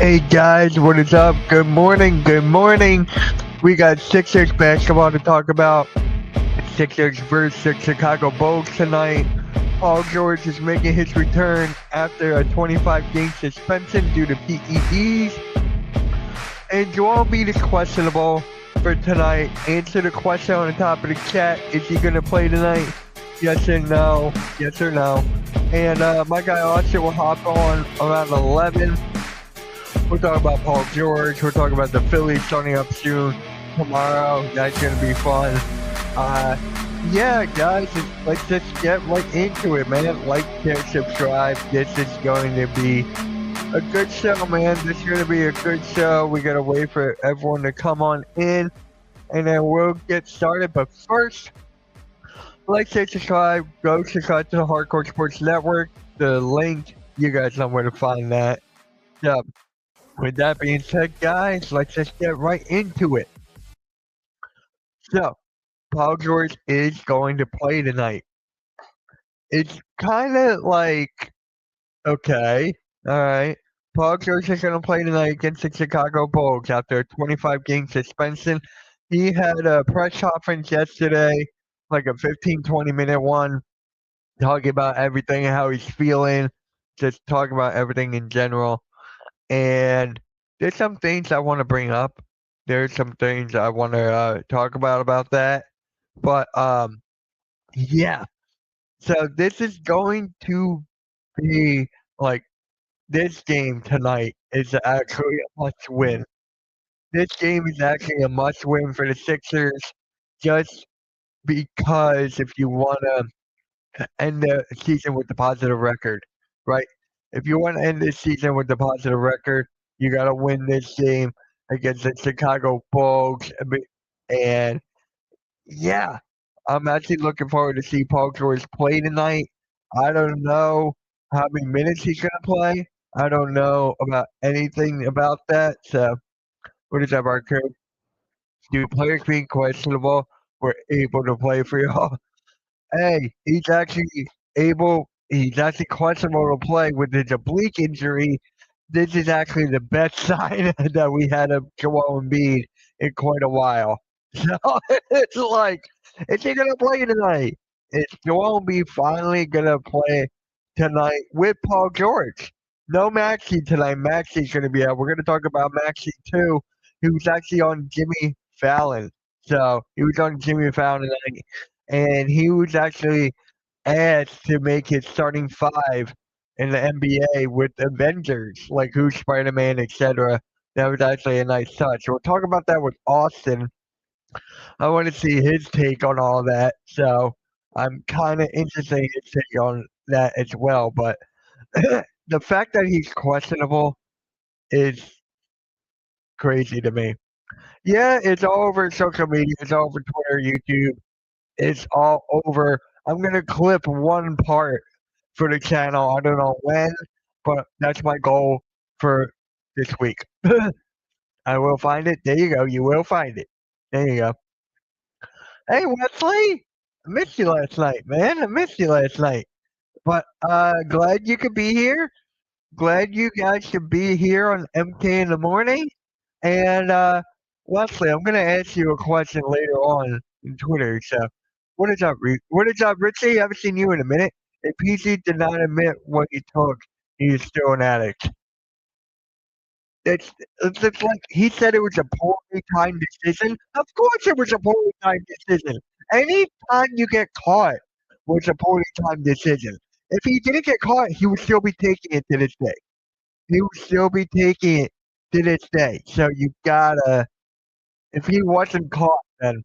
Hey guys, what is up? Good morning, good morning. We got Sixers basketball to talk about. Sixers versus the Chicago Bulls tonight. Paul George is making his return after a 25-game suspension due to PEDs. And Joel Embiid is questionable for tonight. Answer the question on the top of the chat. Is he going to play tonight? Yes or no? Yes or no? And my guy Austin will hop on around 11. We're talking about Paul George. We're talking about the Phillies starting up soon tomorrow. That's going to be fun. Yeah, guys, let's just get right into it, man. Like, share, subscribe. This is going to be a good show, man. This is going to be a good show. We got to wait for everyone to come on in, and then we'll get started. But first, like, share, subscribe. Go subscribe to the Hardcore Sports Network. The link, you guys know where to find that. Yeah. With that being said, guys, let's just get right into it. So, Paul George is going to play tonight. It's kind of like, okay, all right. Paul George is going to play tonight against the Chicago Bulls after a 25-game suspension. He had a press conference yesterday, like a 15-20-minute one, talking about everything, how he's feeling, just talking about everything in general. And there's some things I want to bring up. There's some things I want to talk about that. But yeah. So this is going to be like this game tonight is actually a must win. This game is actually a must win for the Sixers, just because if you want to end the season with a positive record, right? If you want to end this season with a positive record, you got to win this game against the Chicago Bulls. And yeah, I'm actually looking forward to see Paul George play tonight. I don't know how many minutes he's going to play. I don't know about anything about that. So, what is up, our coach? Do players being questionable were able to play for y'all? Hey, he's actually questionable to play with his oblique injury. This is actually the best sign that we had of Joel Embiid in quite a while. So it's like, is he gonna play tonight? Is Joel Embiid finally gonna play tonight with Paul George? No Maxey tonight. Maxey's gonna be out. We're gonna talk about Maxey too. He was actually on Jimmy Fallon. So he was on Jimmy Fallon tonight, and he was actually asked to make his starting five in the NBA with Avengers, like who's Spider Man, etc. That was actually a nice touch. We'll talk about that with Austin. I want to see his take on all that. So I'm kind of interested in his take on that as well. But the fact that he's questionable is crazy to me. Yeah, it's all over social media. It's all over Twitter, YouTube. It's all over. I'm gonna clip one part for the channel. I don't know when, but that's my goal for this week. I will find it. There you go. You will find it. There you go. Hey Wesley, I missed you last night, man. I missed you last night. But glad you could be here. Glad you guys could be here on MK in the morning. And Wesley, I'm gonna ask you a question later on in Twitter. So, what is up, What is up, Richie? I haven't seen you in a minute. If PC did not admit what he took, he is still an addict. It's just like he said it was a poorly timed decision. Of course, it was a poorly timed decision. Any time you get caught was a poorly timed decision. If he didn't get caught, he would still be taking it to this day. He would still be taking it to this day. So you gotta. If he wasn't caught, then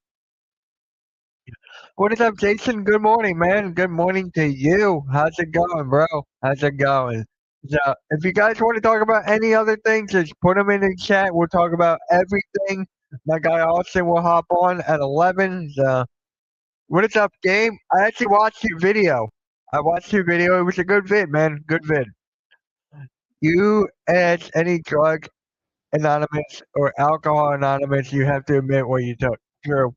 what is up, Jason? Good morning, man. Good morning to you. How's it going, bro? How's it going? So, if you guys want to talk about any other things, just put them in the chat. We'll talk about everything. My guy Austin will hop on at 11. So, what is up, game? I actually watched your video. I watched your video. It was a good vid, man. Good vid. You add any drug anonymous or alcohol anonymous, you have to admit what you took. True.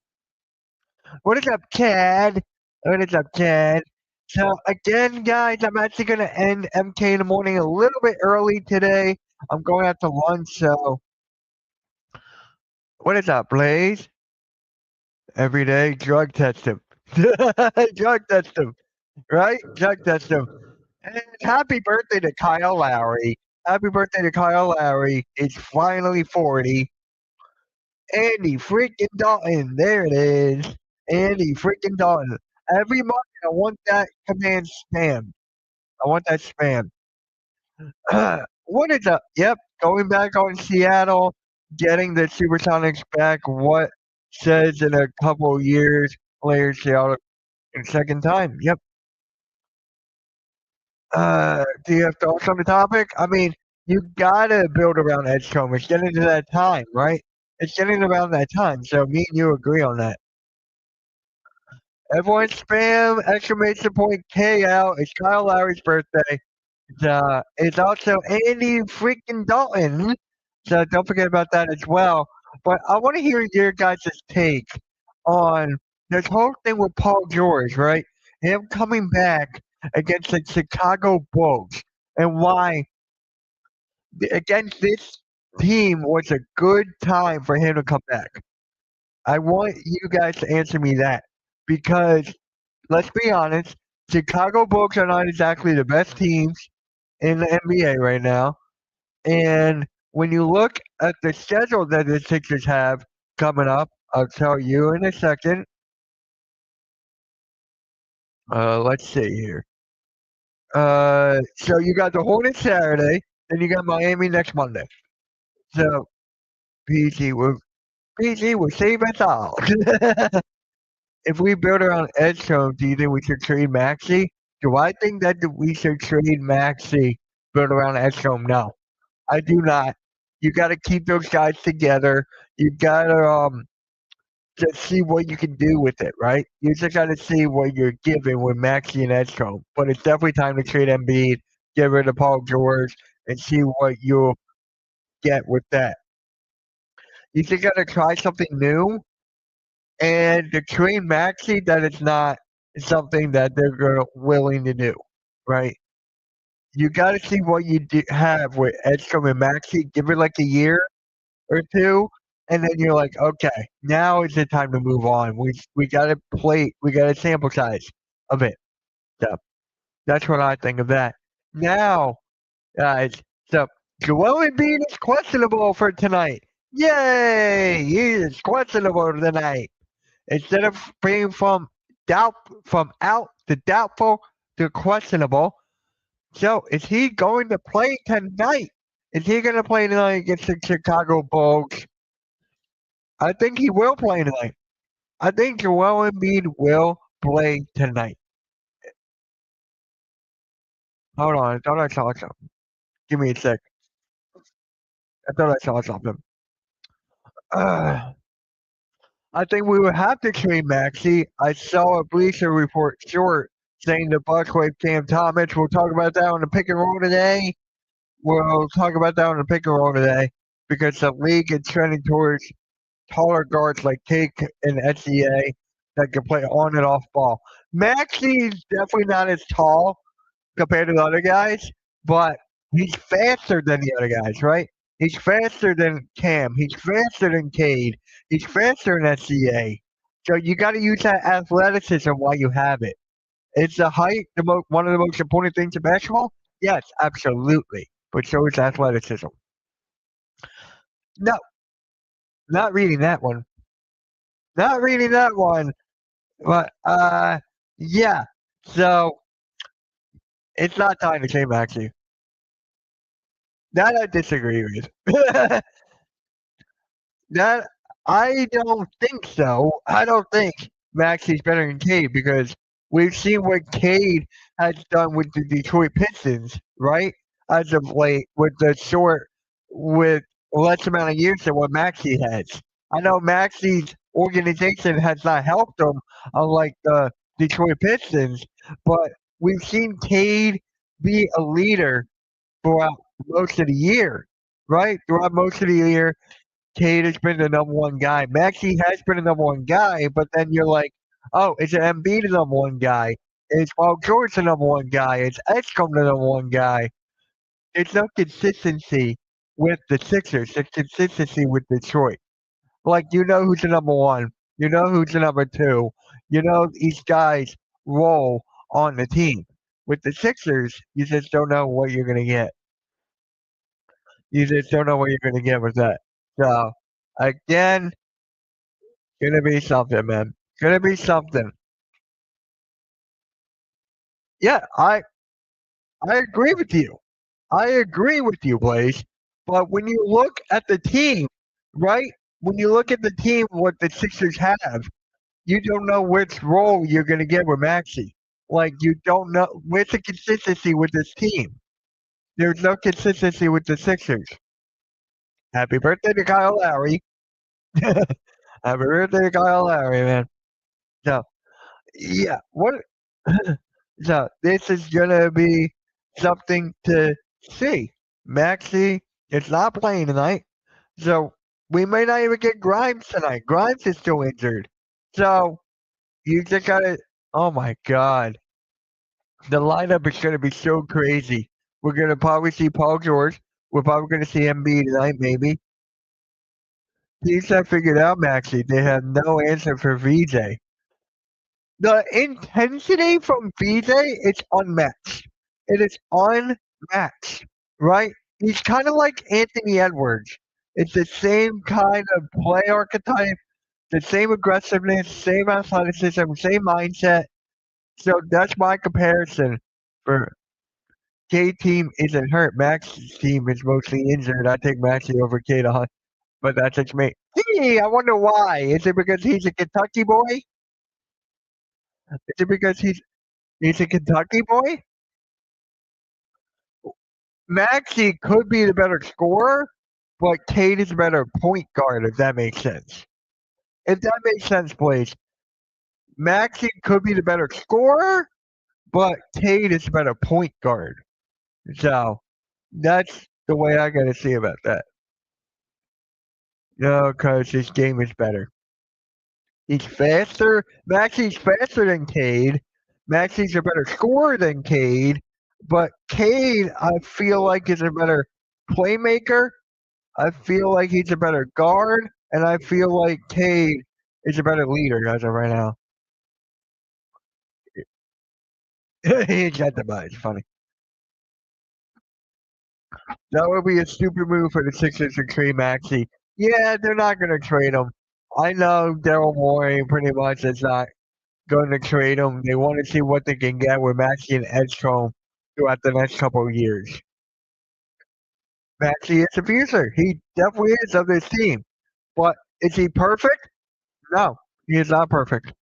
What is up, Chad? What is up, Chad? So again, guys, I'm actually gonna end MK in the morning a little bit early today I'm going out to lunch, so what is that, Blaze? Every day, drug test him. Drug test him, right? Drug test him. And happy birthday to Kyle Lowry. Happy birthday to Kyle Lowry. It's finally 40. Andy freaking Dalton. There it is. Andy freaking Dalton. Every month, I want that command spam. I want that spam. What is up? Yep, going back on Seattle, getting the Supersonics back. What says in a couple years later, Seattle in second time. Yep. Do you have thoughts on the topic? I mean, you gotta build around Edgecombe. It's getting to that time, right? It's getting around that time. So me and you agree on that. Everyone spam exclamation point K out. It's Kyle Lowry's birthday. It's also Andy freaking Dalton. So don't forget about that as well. But I want to hear your guys' take on this whole thing with Paul George, right? Him coming back against the Chicago Bulls and why against this team was a good time for him to come back. I want you guys to answer me that because let's be honest, Chicago Bulls are not exactly the best teams in the NBA right now. And when you look at the schedule that the Sixers have coming up, I'll tell you in a second. Let's see here. So you got the Hornets Saturday, then you got Miami next Monday. So PG will save us all. If we build around Edgecombe, do you think we should trade Maxey? Do I think that we should trade Maxey, build around Edgecombe? No, I do not. You got to keep those guys together. You got to just see what you can do with it, right? You just got to see what you're giving with Maxey and Edgecombe. But it's definitely time to trade Embiid, get rid of Paul George, and see what you'll get with that. You just got to try something new, and to trade Maxey, that is not something that they're willing to do, right? You got to see what you have with Edgecombe and Maxey. Give it like a year or two, and then you're like, okay, now is the time to move on. We got to play. We got a sample size of it. So that's what I think of that. Now, guys, so Joel Embiid is questionable for tonight. Yay! He is questionable tonight. Instead of being from out to doubtful to questionable. So is he going to play tonight? Is he going to play tonight against the Chicago Bulls? I think he will play tonight. I think Joel Embiid will play tonight. Hold on, I thought I saw something. Give me a sec. I thought I saw something. I think we would have to trade Maxey. I saw a Bleacher Report short saying the Bucks waived Cam Thomas. We'll talk about that on the pick and roll today. We'll talk about that on the pick and roll today because the league is trending towards taller guards like Cake and SCA that can play on and off ball. Maxey's definitely not as tall compared to the other guys, but he's faster than the other guys, right? He's faster than Cam. He's faster than Cade. He's faster than SCA. So you got to use that athleticism while you have it. Is the height one of the most important things in basketball? Yes, absolutely. But so is athleticism. No, not reading that one. Not reading that one. But yeah. So it's not time to came back to you. That I disagree with. That I don't think so. I don't think Maxey's better than Cade because we've seen what Cade has done with the Detroit Pistons, right? As of late, with less amount of years than what Maxey has. I know Maxey's organization has not helped him, unlike the Detroit Pistons, but we've seen Cade be a leader throughout most of the year, right? Throughout most of the year, Cade has been the number one guy. Maxey has been the number one guy, but then you're like, oh, is it Embiid the number one guy? Is Paul George the number one guy? Is Edgecombe the number one guy? There's no consistency with the Sixers, the consistency with Detroit. Like, you know who's the number one, you know who's the number two, you know each guy's role on the team. With the Sixers, you just don't know what you're gonna get. You just don't know what you're gonna get with that. So again, gonna be something, man. Gonna be something. Yeah, I agree with you. I agree with you, Blaze. But when you look at the team, right? When you look at the team, what the Sixers have, you don't know which role you're going to get with Maxi. Like, you don't know. Where's the consistency with this team? There's no consistency with the Sixers. Happy birthday to Kyle Lowry. Happy birthday to Kyle Lowry, man. So, yeah. So, this is going to be something to see. Maxi is not playing tonight. So we may not even get Grimes tonight. Grimes is still injured. So you just gotta. Oh my God, the lineup is gonna be so crazy. We're gonna probably see Paul George. We're probably gonna see Embiid tonight, maybe. Teams have figured out Maxi. They have no answer for VJ. The intensity from VJ is unmatched. It is unmatched, right? He's kind of like Anthony Edwards. It's the same kind of play archetype, the same aggressiveness, same athleticism, same mindset. So that's my comparison. For K team isn't hurt. Max's team is mostly injured. I take Maxie over K to Hunt, but that's just me. Gee, I wonder why. Is it because he's a Kentucky boy? Is it because he's a Kentucky boy? Maxie could be the better scorer, but Cade is a better point guard, if that makes sense. If that makes sense, please. Maxie could be the better scorer, but Cade is a better point guard. So that's the way I gotta see about that. No, because his game is better. He's faster. Maxie's faster than Cade. Maxie's a better scorer than Cade. But Cade, I feel like, is a better playmaker. I feel like he's a better guard. And I feel like Cade is a better leader as of right now. He got the buy. It's funny. That would be a stupid move for the Sixers to trade Maxie. Yeah, they're not going to trade him. I know Daryl Morey pretty much is not going to trade him. They want to see what they can get with Maxie and Edstrom throughout the next couple of years. Maxie is a future. He definitely is of this team. But is he perfect? No, he is not perfect.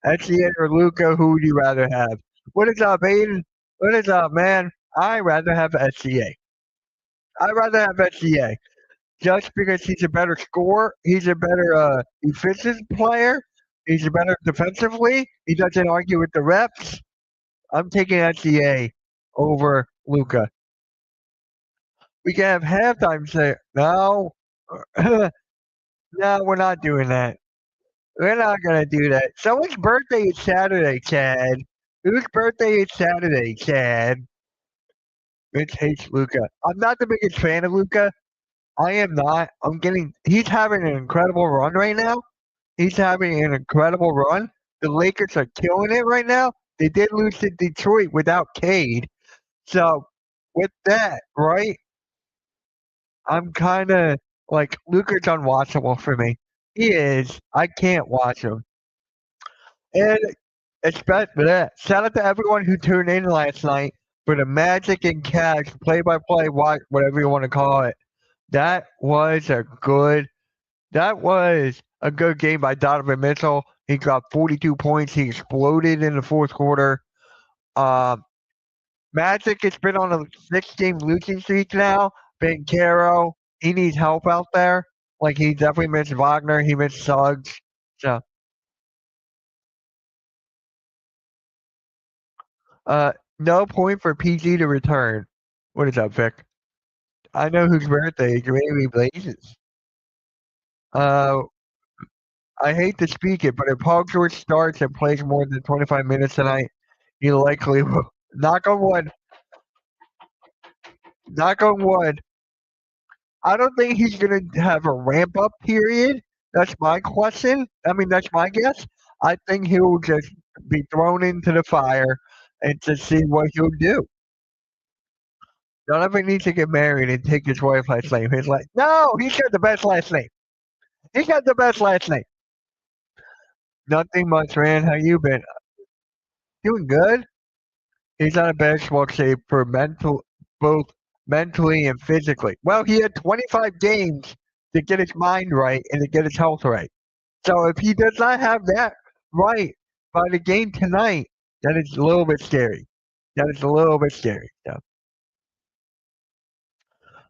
SGA or Luca, who would you rather have? What is up, Aiden? What is up, man? I'd rather have SGA. I'd rather have SGA. Just because he's a better scorer, he's a better efficient player, he's a better defensively. He doesn't argue with the reps. I'm taking SGA over Luca. We can have halftime say no, no, we're not doing that. We're not gonna do that. Someone's birthday is Saturday, Chad. Whose birthday is Saturday, Chad? Mitch hates Luca. I'm not the biggest fan of Luca. I am not. He's having an incredible run right now. He's having an incredible run. The Lakers are killing it right now. They did lose to Detroit without Cade. So with that, right, I'm kind of like Luka's unwatchable for me. He is. I can't watch him. And shout out to everyone who tuned in last night for the Magic and Cavs play-by-play, whatever you want to call it. That was a good game by Donovan Mitchell. He got 42 points. He exploded in the fourth quarter. Magic has been on a 6-game losing streak now. Caro, he needs help out there. Like, he definitely missed Wagner. He missed Suggs. So, no point for PG to return. What is up, Vic? I know whose birthday. Maybe Blazes. I hate to speak it, but if Paul George starts and plays more than 25 minutes tonight, he likely will. Knock on wood. Knock on wood. I don't think he's going to have a ramp up period. That's my question. I mean, that's my guess. I think he'll just be thrown into the fire and to see what he'll do. Donovan needs to get married and take his wife's last name. He's like, no, he's got the best last name. He's got the best last name. Nothing much, man. How you been? Doing good. He's on a basketball shape for both mentally and physically. Well, he had 25 games to get his mind right and to get his health right. So if he does not have that right by the game tonight, that is a little bit scary. That is a little bit scary. So,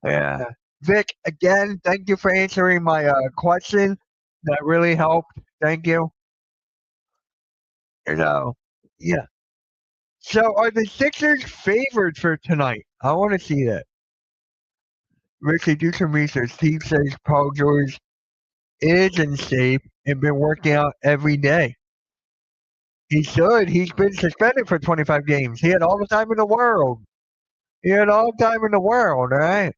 yeah. Vic, again, thank you for answering my question. That really helped. Thank you. You know, yeah. So are the Sixers favored for tonight? I want to see that. Richie, do some research. Steve says Paul George is in shape and been working out every day. He should. He's been suspended for 25 games. He had all the time in the world. He had all the time in the world, all right?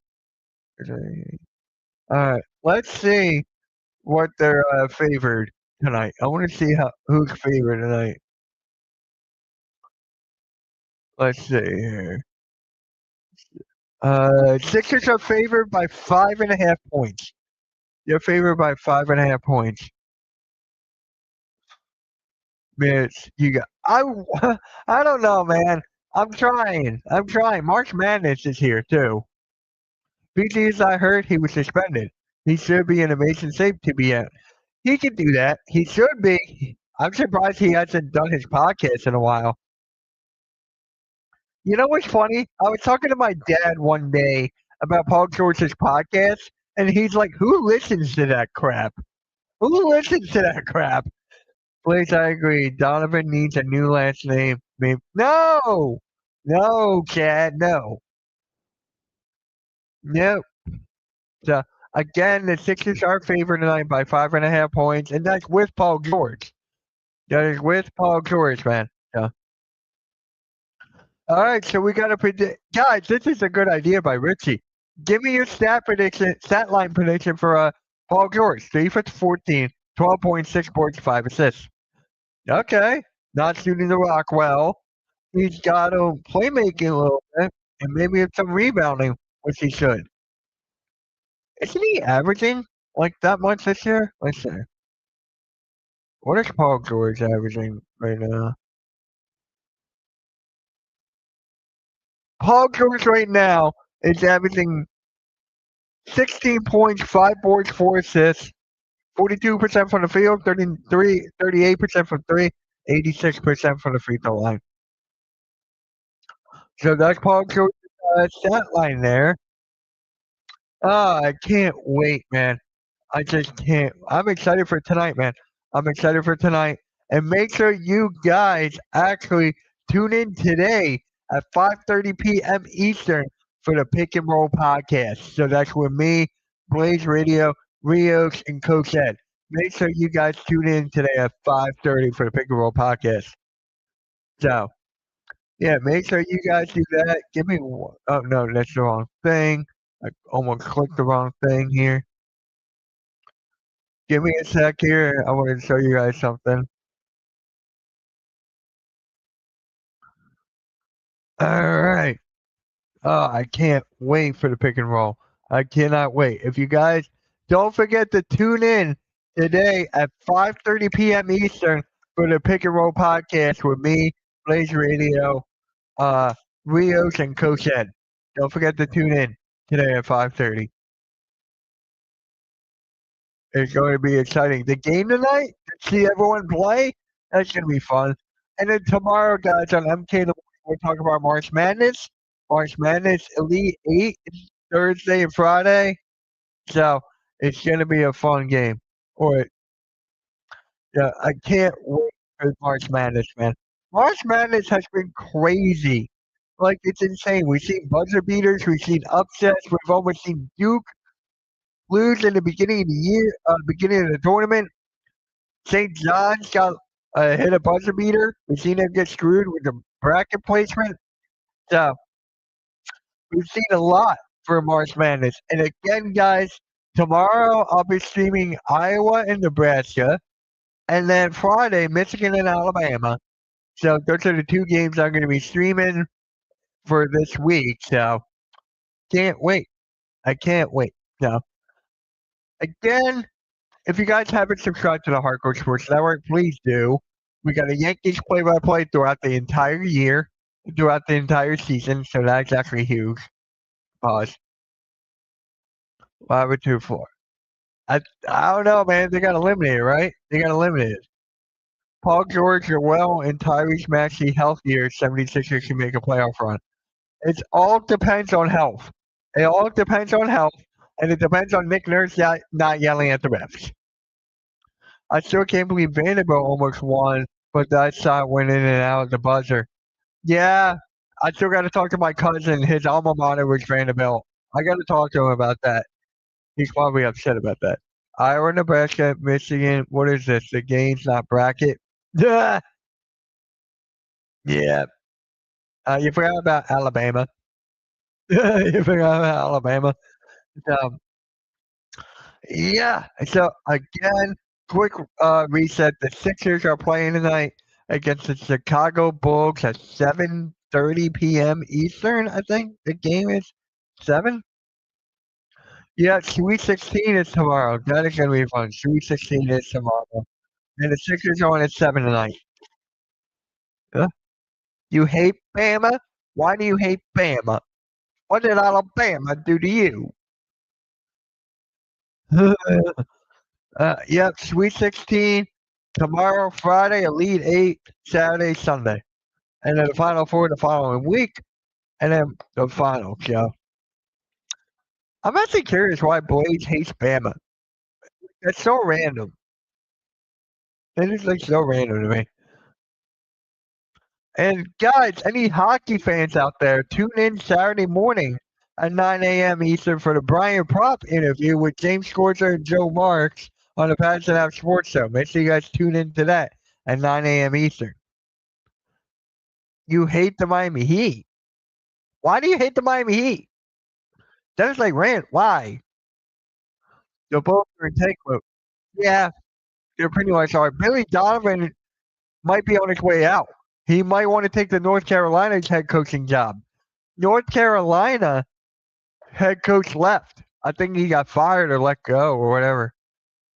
All right. Let's see what they're favored tonight. I want to see who's favored tonight. Let's see here. Sixers are favored by 5.5 points. They're favored by 5.5 points. Mitch, you got I don't know, man. I'm trying. I'm trying. March Madness is here too. PG, as I heard, he was suspended. He should be in amazing shape to be at. He can do that. He should be. I'm surprised he hasn't done his podcast in a while. You know what's funny? I was talking to my dad one day about Paul George's podcast, and he's like, "Who listens to that crap? Who listens to that crap?" Please, I agree. Donovan needs a new last name. No, no, Chad, no, no. So again, the Sixers are favored tonight by 5.5 points, and that's with Paul George. That is with Paul George, man. Yeah. All right, so we got to predict, guys. This is a good idea by Richie. Give me your stat line prediction for Paul George. 3 for 14, 12.6 points, 5 assists. Okay, not shooting the rock well. He's got playmaking a little bit, and maybe some rebounding, which he should. Isn't he averaging like that much this year? Let's see. What is Paul George averaging right now? Paul George right now is averaging 16 points, 5 boards, 4 assists, 42% from the field, 38% from three, 86% from the free throw line. So that's Paul George's stat line there. Oh, I can't wait, man. I just can't. I'm excited for tonight, man. I'm excited for tonight. And make sure you guys actually tune in today at 5:30 p.m. Eastern for the Pick and Roll podcast. So that's with me, Blaze Radio, Rios, and Coach Ed. Make sure you guys tune in today at 5:30 for the Pick and Roll podcast. So, yeah, make sure you guys do that. Give me one. Oh, no, that's the wrong thing. I almost clicked the wrong thing here. Give me a sec here. I want to show you guys something. All right. Oh, I can't wait for the pick and roll. I cannot wait. If you guys don't forget to tune in today at 5:30 p.m. Eastern for the Pick and Roll podcast with me, Blaze Radio, Rios, and Coach Ed. Don't forget to tune in today at 5:30. It's going to be exciting. The game tonight, to see everyone play, that's going to be fun. And then tomorrow, guys, on MK, we'll talk about March Madness. March Madness Elite 8 Thursday and Friday. So it's going to be a fun game. Or yeah, I can't wait for March Madness, man. March Madness has been crazy. Like, it's insane. We've seen buzzer beaters. We've seen upsets. We've almost seen Duke lose in the beginning of the year, beginning of the tournament. St. John's got hit a buzzer beater. We've seen them get screwed with the bracket placement. So we've seen a lot. for March Madness. And again, guys, tomorrow I'll be streaming Iowa and Nebraska, and then Friday Michigan and Alabama. So those are the two games I'm going to be streaming for this week. So can't wait. I can't wait. So again, if you guys haven't subscribed to the Hardcore Sports Network, please do. We got a Yankees play-by-play throughout the entire year, throughout the entire season. So that's actually huge. Pause. 5-2-4. I don't know, man. They got eliminated, right? They got eliminated. Paul George, Joel, and Tyrese Maxey healthier. 76ers can make a playoff run. It all depends on health. It all depends on health, and it depends on Nick Nurse not yelling at the refs. I still can't believe Vanderbilt almost won, but that shot went in and out of the buzzer. Yeah, I still got to talk to my cousin. His alma mater was Vanderbilt. I got to talk to him about that. He's probably upset about that. Iowa, Nebraska, Michigan. What is this? The game's not bracket. Yeah. Yeah. You forgot about Alabama. You forgot about Alabama. Um, yeah. So again, quick reset. The Sixers are playing tonight against the Chicago Bulls at 7:30 p.m. Eastern. I think the game is 7. Yeah, Sweet 16 is tomorrow. That is gonna be fun. Sweet 16 is tomorrow, and the Sixers are on at 7 tonight. You hate Bama? Why do you hate Bama? What did Alabama do to you? Yep, Sweet 16 tomorrow, Friday, Elite 8, Saturday, Sunday, and then the Final Four the following week, and then the finals. So I'm actually curious why Blaze hates Bama. That's so random. It is like so random to me. And guys, any hockey fans out there, tune in Saturday morning at 9 a.m. Eastern for the Brian Propp interview with James Scorcher and Joe Marks on the Patterson Ave Sports Show. Make sure you guys tune in to that at 9 a.m. Eastern. You hate the Miami Heat. Why do you hate the Miami Heat? That is like rant. Why? The both are in tank mode. Yeah, they're pretty much are. Billy Donovan might be on his way out. He might want to take the North Carolina's head coaching job. North Carolina head coach left. I think he got fired or let go or whatever.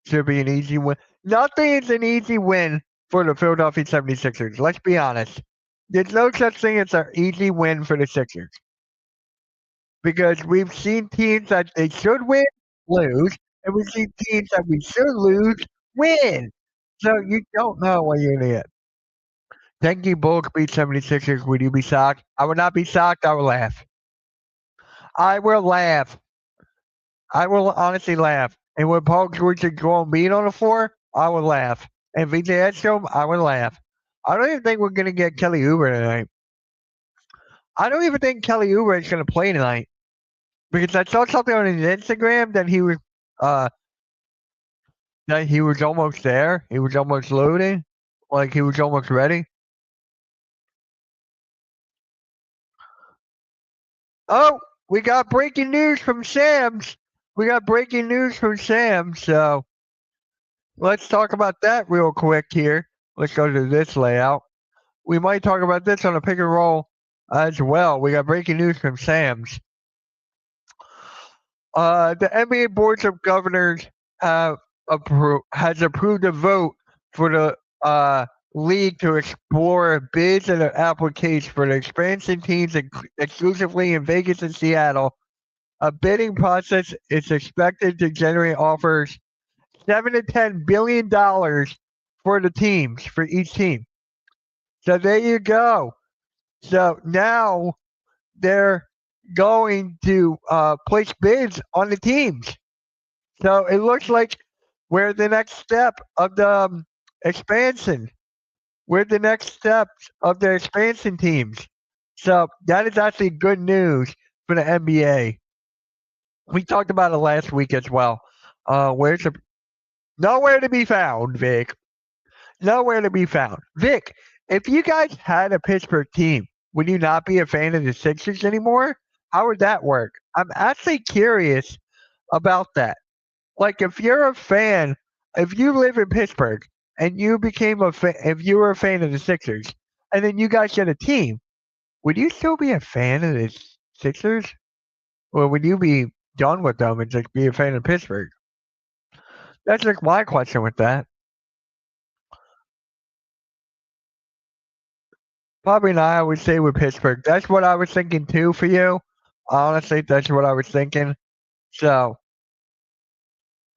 Should be an easy win. Nothing is an easy win for the Philadelphia 76ers. Let's be honest. There's no such thing as an easy win for the Sixers. Because we've seen teams that they should win, lose, and we've seen teams that we should lose, win. So you don't know what you're going to get. Thank you, Bulls beat 76ers. Would you be shocked? I would not be shocked. I would laugh. I will laugh. I will honestly laugh. And when Paul George is going mean on the floor, I would laugh. And VJ Edstrom, I would laugh. I don't even think we're going to get Kelly Oubre tonight. I don't even think Kelly Oubre is going to play tonight. Because I saw something on his Instagram that he was almost there. He was almost loading. Like he was almost ready. Oh, we got breaking news from Sam's. So let's talk about that real quick here. Let's go to this layout. We might talk about this on a pick and roll as well. We got breaking news from Sam's. The NBA Board of Governors has approved a vote for the league to explore bids and applications for the expansion teams exclusively in Vegas and Seattle. A bidding process is expected to generate offers $7 to $10 billion for the teams, for each team. So there you go. So now they're going to place bids on the teams. So it looks like we're the next step of the expansion. We're the next steps of the expansion teams. So that is actually good news for the NBA. We talked about it last week as well. Nowhere to be found, Vic. Nowhere to be found. Vic, if you guys had a Pittsburgh team, would you not be a fan of the Sixers anymore? How would that work? I'm actually curious about that. Like, if you're a fan, if you live in Pittsburgh and you became a fan, if you were a fan of the Sixers, and then you guys get a team, would you still be a fan of the Sixers, or would you be done with them and just be a fan of Pittsburgh? That's like my question with that. Probably not. I would say with Pittsburgh. That's what I was thinking too for you. Honestly, that's what I was thinking. So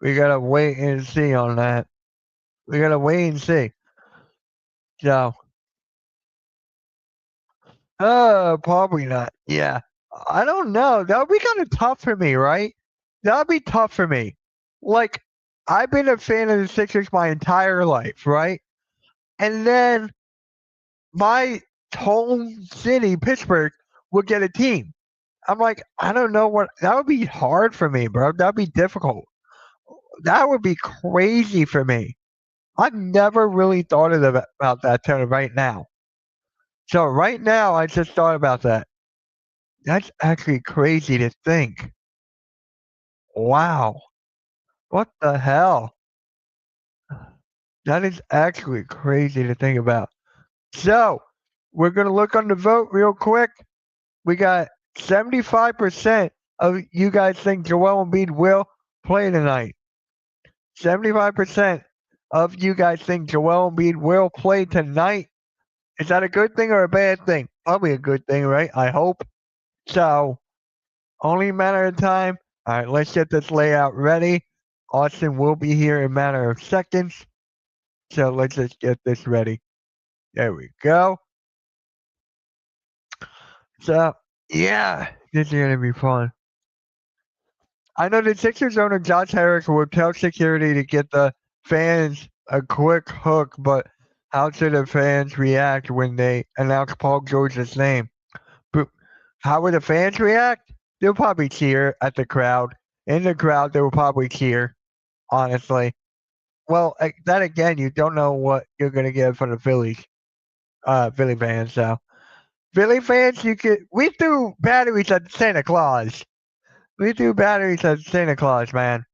we gotta wait and see on that. We gotta wait and see. So, probably not. Yeah, I don't know. That would be kind of tough for me, right? That would be tough for me. Like, I've been a fan of the Sixers my entire life, right? And then my home city, Pittsburgh, would get a team. I'm like, I don't know what that would be hard for me, bro. That'd be difficult. That would be crazy for me. I've never really thought about that till right now. So right now, I just thought about that. That's actually crazy to think. Wow. What the hell? That is actually crazy to think about. So we're gonna look on the vote real quick. We got 75% of you guys think Joel Embiid will play tonight. 75% of you guys think Joel Embiid will play tonight. Is that a good thing or a bad thing? Probably a good thing, right? I hope. So, only a matter of time. All right, let's get this layout ready. Austin will be here in a matter of seconds. So, let's just get this ready. There we go. So, yeah, this is going to be fun. I know the Sixers owner Josh Harris will tell security to get the fans a quick hook, but how should the fans react when they announce Paul George's name? But how would the fans react? They'll probably cheer at the crowd. In the crowd, they will probably cheer, honestly. Well, then again, you don't know what you're going to get from the Philly fans. So, Philly fans, we threw batteries at Santa Claus. We threw batteries at Santa Claus, man.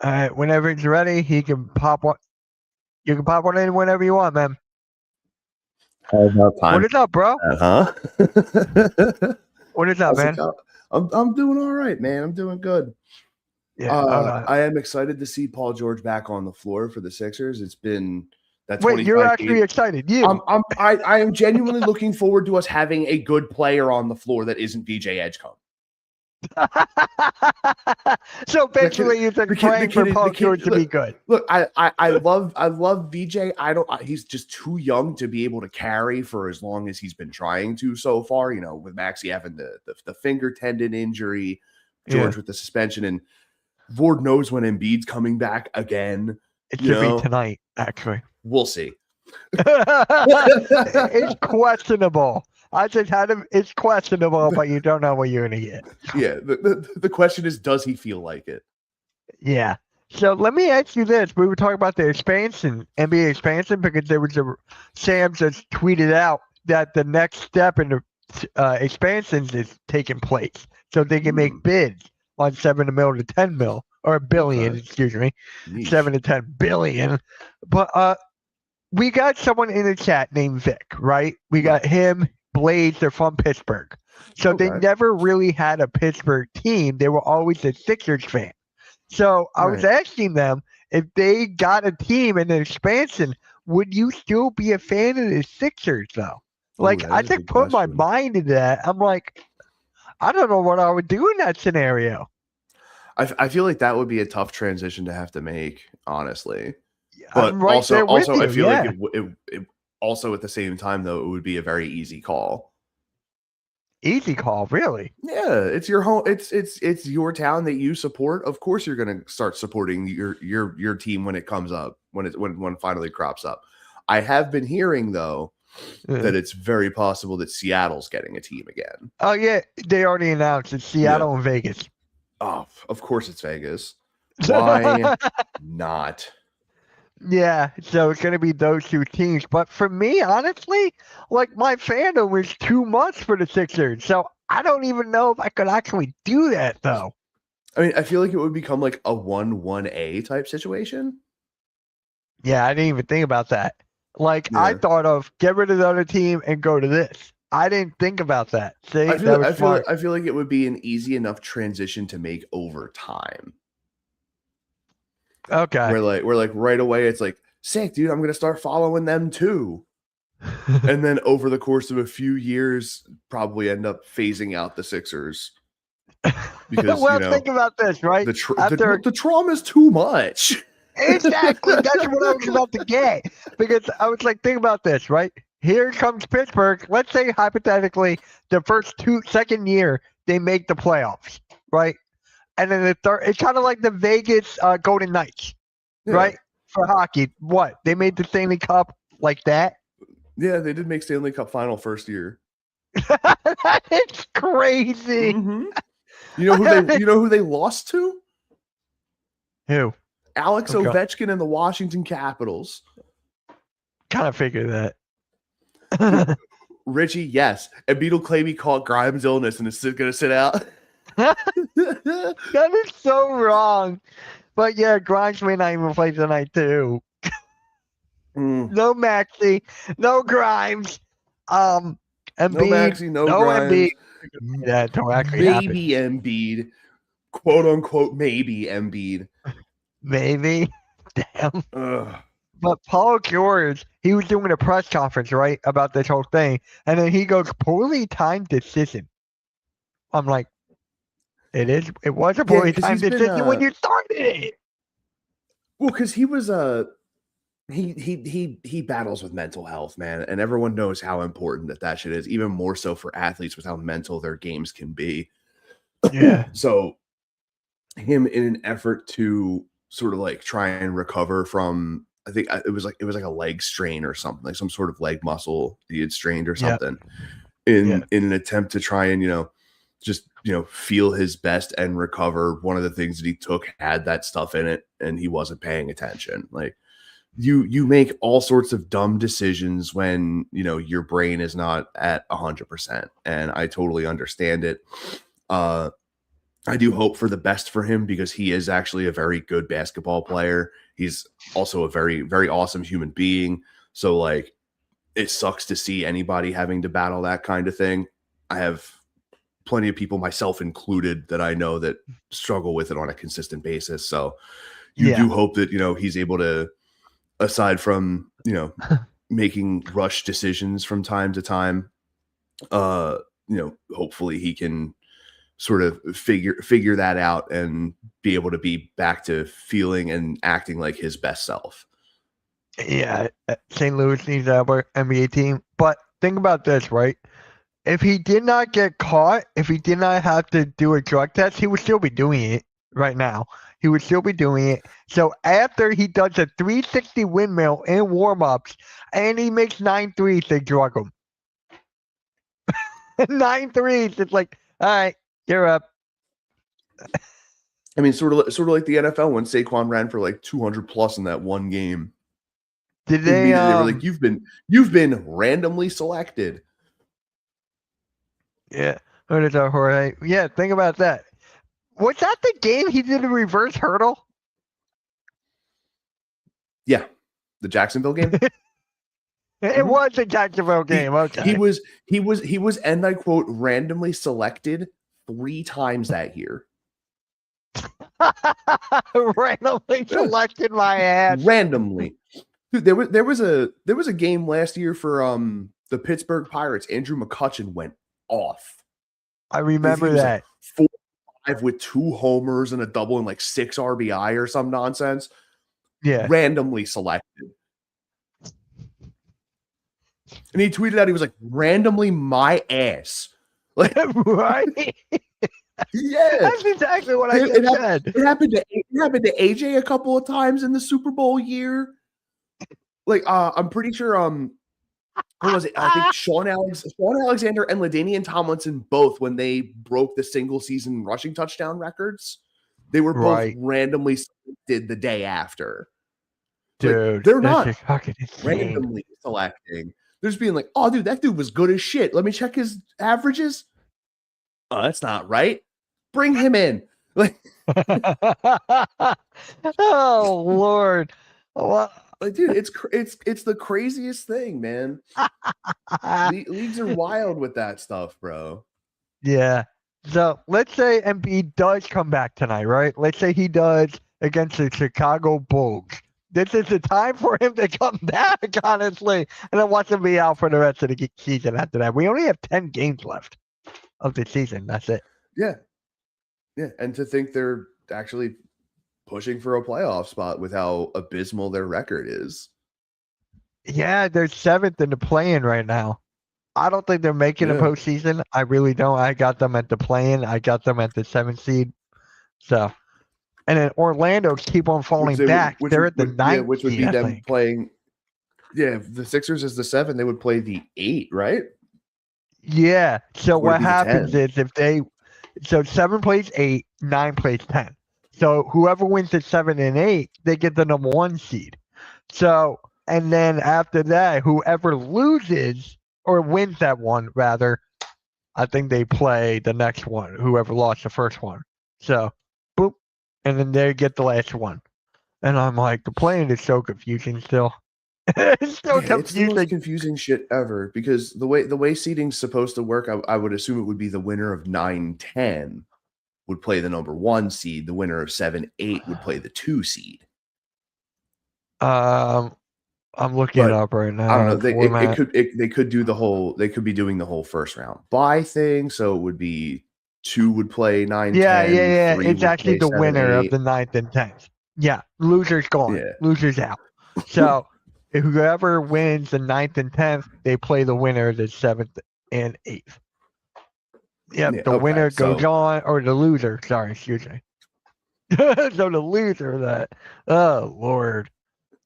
All right, whenever he's ready, he can pop one. You can pop one in whenever you want, man. How about time? What is up, bro? Huh? What is up, man? I'm doing all right, man. I'm doing good. Yeah, I am excited to see Paul George back on the floor for the Sixers. It's been that. Wait, you're actually excited? I am genuinely looking forward to us having a good player on the floor that isn't VJ Edgecombe. So basically, you're praying for Paul George to be good. Look, I love VJ. He's just too young to be able to carry for as long as he's been trying to so far. You know, with Maxey having the finger tendon injury, George with the suspension, and Lord knows when Embiid's coming back again. It should be tonight, actually. We'll see. It's questionable. I just had him. It's questionable, but you don't know what you're going to get. Yeah. The question is, does he feel like it? Yeah. So let me ask you this. We were talking about the expansion, NBA expansion, because there was Sam just tweeted out that the next step in the expansions is taking place. So they can make bids on 7 mil to 10 mil, or a billion, excuse me, Yeesh. 7 to 10 billion. But we got someone in the chat named Vic, right? We got him. Blaze, they're from Pittsburgh. So they never really had a Pittsburgh team. They were always a Sixers fan. So I was asking them, if they got a team in the expansion, would you still be a fan of the Sixers, though? Like, I just put my mind into that. I'm like, I don't know what I would do in that scenario. I feel like that would be a tough transition to have to make, honestly. But also, I feel like it also, at the same time, though, it would be a very easy call. Easy call, really? Yeah, it's your home. It's your town that you support. Of course, you're going to start supporting your team when it comes up, when it finally crops up. I have been hearing though that it's very possible that Seattle's getting a team again. Oh yeah, they already announced it's Seattle and Vegas. Oh, of course it's Vegas. Why not? Yeah, so it's going to be those two teams. But for me, honestly, like, my fandom was too much for the Sixers. So I don't even know if I could actually do that though. I mean, I feel like it would become like a 1-1A type situation. Yeah, I didn't even think about that. Like I Yeah. thought of get rid of the other team and go to this. I didn't think about that. See, that was smart. I feel like it would be an easy enough transition to make over time. Okay. We're like right away, it's like, sick, dude, I'm gonna start following them too. And then over the course of a few years, probably end up phasing out the Sixers. Because well, think about this, right? the trauma is too much. Exactly. That's what I was about to get. Because I was like, think about this, right? Here comes Pittsburgh. Let's say hypothetically, the second year they make the playoffs, right? And then the third, it's kind of like the Vegas Golden Knights, right? For hockey, what they made the Stanley Cup like that. Yeah, they did make Stanley Cup final first year. It's crazy. Mm-hmm. You know who they lost to? Who? Alex Ovechkin and the Washington Capitals. Kind of figured that. Richie, yes. Embiid will claim he caught Grimes' illness and is going to sit out. That is so wrong. But yeah, Grimes may not even play tonight too. No Maxey, no Grimes. Embiid, no Maxey, no Grimes. Embiid. That actually maybe happened. Embiid, quote unquote, maybe Embiid. Maybe. Damn. But Paul George, he was doing a press conference, right, about this whole thing. And then he goes, poorly timed decision. I'm like, it was a poorly timed decision when you started it. Well, because he was he battles with mental health, man. And everyone knows how important that shit is, even more so for athletes with how mental their games can be. Yeah. So him in an effort to sort of like try and recover from, I think it was like a leg strain or something, like some sort of leg muscle he had strained or something, in an attempt to try and just feel his best and recover. One of the things that he took had that stuff in it, and he wasn't paying attention. Like you make all sorts of dumb decisions when your brain is not at 100%, and I totally understand it. I do hope for the best for him because he is actually a very good basketball player. He's also a very, very awesome human being. So like, it sucks to see anybody having to battle that kind of thing. I have plenty of people, myself included, that I know that struggle with it on a consistent basis. So you do hope that, he's able to, aside from, making rush decisions from time to time, hopefully he can sort of figure that out and be able to be back to feeling and acting like his best self. Yeah, St. Louis needs to have an NBA team. But think about this, right? If he did not get caught, if he did not have to do a drug test, he would still be doing it right now. He would still be doing it. So after he does a 360 windmill in warm-ups and he makes 9 threes, they drug him. 9 threes. It's like, all right, you're up. I mean, sort of like the NFL when Saquon ran for like 200 plus in that one game. Did they were like, you've been randomly selected. Yeah. What is that, Jorge? Yeah, think about that. Was that the game he did a reverse hurdle? Yeah. The Jacksonville game? It was a Jacksonville game. Okay. He was, and I quote, randomly selected 3 times that year. Randomly selected my ass. Randomly. Dude, there was a game last year for the Pittsburgh Pirates. Andrew McCutchen went off. I remember that. Like 4-5 with 2 homers and a double and like 6 RBI or some nonsense. Yeah. Randomly selected. And he tweeted out, he was like, randomly my ass. Like, right? Yeah. That's exactly what I said. It happened to AJ a couple of times in the Super Bowl year. Like, I'm pretty sure what was it? I think Sean Alexander and LaDainian Tomlinson both, when they broke the single season rushing touchdown records, they were both randomly selected the day after. Dude, like, they're not randomly selecting. They're just being like, oh, dude, that dude was good as shit. Let me check his averages. oh, that's not right. Bring him in. Like, Oh Lord. What? like, dude, it's the craziest thing, man. Leagues are wild with that stuff, bro. Yeah. So let's say Embiid does come back tonight, right? Let's say he does against the Chicago Bulls. This is the time for him to come back, honestly, and then watch him be out for the rest of the season after that. We only have 10 games left of the season. That's it. Yeah. Yeah. And to think they're actually pushing for a playoff spot with how abysmal their record is. Yeah, they're 7th in the play-in right now. I don't think they're making a postseason. I really don't. I got them at the play-in. I got them at the 7th seed. So, and then Orlando keep on falling back. They're at the 9th which would seed, be I them think. playing. Yeah, if the Sixers is the 7, they would play the 8, right? Yeah. So Or what be the happens 10. is if they, so 7 plays 8, 9 plays 10. So whoever wins at 7 and 8, they get the number 1 seed. So, and then after that, whoever loses or wins that one, rather, I think they play the next one, whoever lost the first one. So, boop, and then they get the last one. And I'm like, the play-in is so confusing still. It's so It's the most confusing. confusing shit ever because the way seeding's supposed to work, I would assume it would be the winner of 9-10 would play the number 1 seed. The winner of 7-8 would play the 2 seed. I'm looking it up right now. I don't know. They could do the whole. They could be doing the whole first round bye thing. So it would be 2 would play 9. Yeah, 10, yeah. 3 It's would actually play the 7, winner 8. of the 9th and 10th. Yeah, loser's gone. Yeah. Loser's out. So whoever wins the 9th and 10th, they play the winner of the 7th and 8th. Yep, Yeah, the okay, winner goes so- on, or the loser. Sorry, excuse me. So the loser of that. Oh Lord,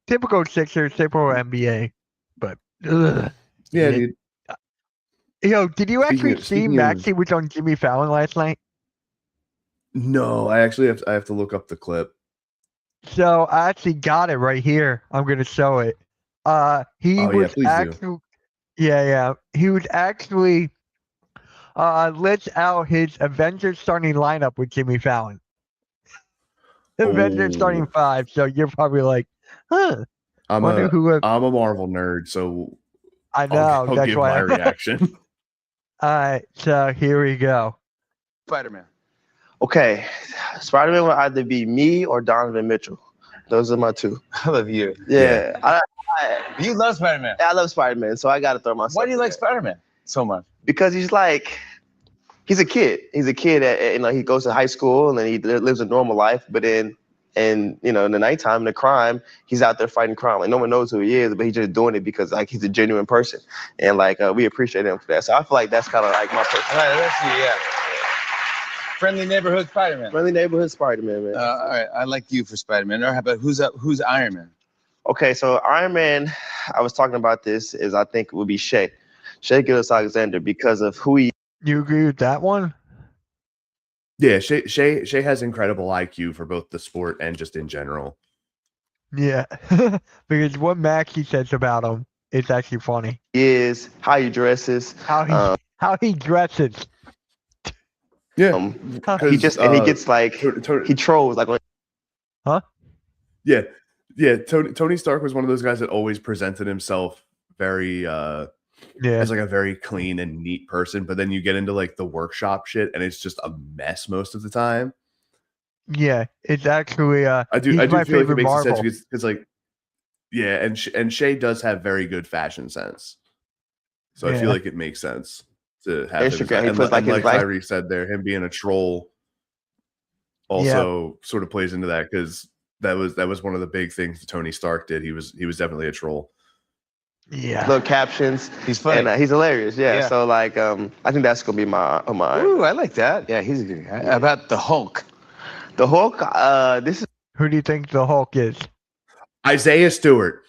typical Sixers, typical NBA. But ugh. Yeah, Yeah. dude. Yo, did you actually see speaking of- Maxey was on Jimmy Fallon last night? No, I actually have to look up the clip. So I actually got it right here. I'm gonna show it. He Oh, yeah, was please do. actually, yeah. He was actually lets out his Avengers starting lineup with Jimmy Fallon. Avengers starting 5. So you're probably like, huh? I'm Wonder who. a Marvel nerd, so I know. I'll that's give why. my reaction. All right. So here we go. Spider-Man. Okay, Spider-Man will either be me or Donovan Mitchell. Those are my 2. I love you. Yeah, You love Spider-Man. I love Spider-Man, so I got to throw myself. Why do you in like there. Spider-Man so much? Because he's a kid. He's a kid that, he goes to high school and then he lives a normal life. But then, in the nighttime, in the crime, he's out there fighting crime. Like no one knows who he is, but he's just doing it because he's a genuine person, and we appreciate him for that. So I feel like that's kind of like my person. All right, let's see. Yeah. Friendly neighborhood Spider-Man. Friendly neighborhood Spider-Man, man. All right, I like you for Spider-Man. Or how about who's Iron Man? Okay, so Iron Man, I was talking about this, is I think it would be Shea Gilgeous-Alexander because of who he. You agree with that one? Yeah, Shea has incredible IQ for both the sport and just in general. Yeah, because what Maxey says about him is actually funny. Is, how he dresses. How he dresses. Yeah, He just and he gets he trolls like. Yeah. Tony Stark was one of those guys that always presented himself very as like a very clean and neat person, but then you get into like the workshop shit and it's just a mess most of the time. Yeah, it's actually I do he's my feel like it favorite makes Marvel. sense because like and Shea does have very good fashion sense, so I feel like it makes sense to have Instagram. him. He puts And his like Tyree said there, him being a troll also sort of plays into that because that was one of the big things that Tony Stark did. He was definitely a troll. Yeah, little captions. He's funny. And he's hilarious. Yeah. Yeah. So I think that's gonna be my. Ooh, I like that. Yeah, he's a good guy. How about the Hulk? The Hulk. This is. Who do you think the Hulk is? Isaiah Stewart,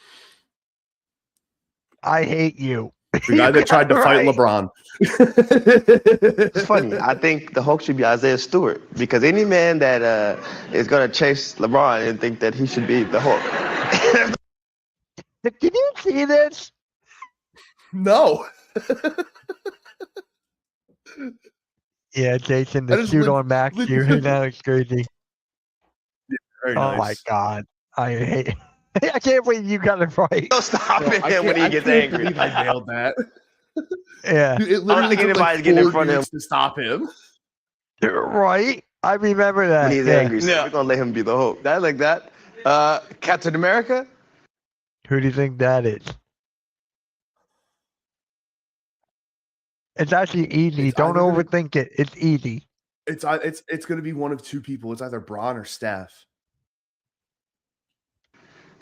I hate you. the guy that tried to fight LeBron. It's funny. I think the Hulk should be Isaiah Stewart because any man that is gonna chase LeBron and think that he should be the Hulk. Did you see this? Yeah, Jason, I the just suit lived- on Max lived- here right now is crazy. Very Oh my nice. god. I hate I can't believe you got it right. Don't stop No, I him when he can't- gets I can't angry. believe I nailed that. Yeah. Dude, it literally think took like anybody's getting in 4 front of him. dudes to stop him. Right? I remember that. When he's yeah. angry, so Yeah. we're gonna let him be the hope. I like that. Captain America? Who do you think that is? It's actually easy. It's Don't either gonna- overthink it. It's easy. It's going to be one of two people. It's either Braun or Steph.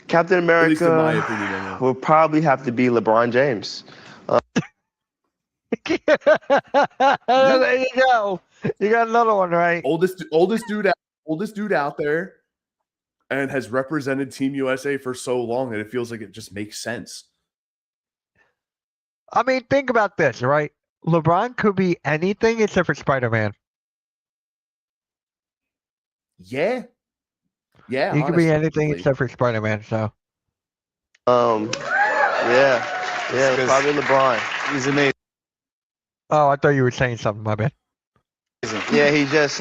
Captain At least in my America opinion. Anyway. will probably have to be LeBron James. There you go. You got another one, right? Oldest dude out there, and has represented Team USA for so long that it feels like it just makes sense. I mean, think about this, right? LeBron could be anything except for Spider-Man. Yeah, yeah. He could be anything honestly. except for Spider-Man. So Yeah, Because- probably LeBron. He's amazing. oh, I thought you were saying something. My bad. Yeah, he's just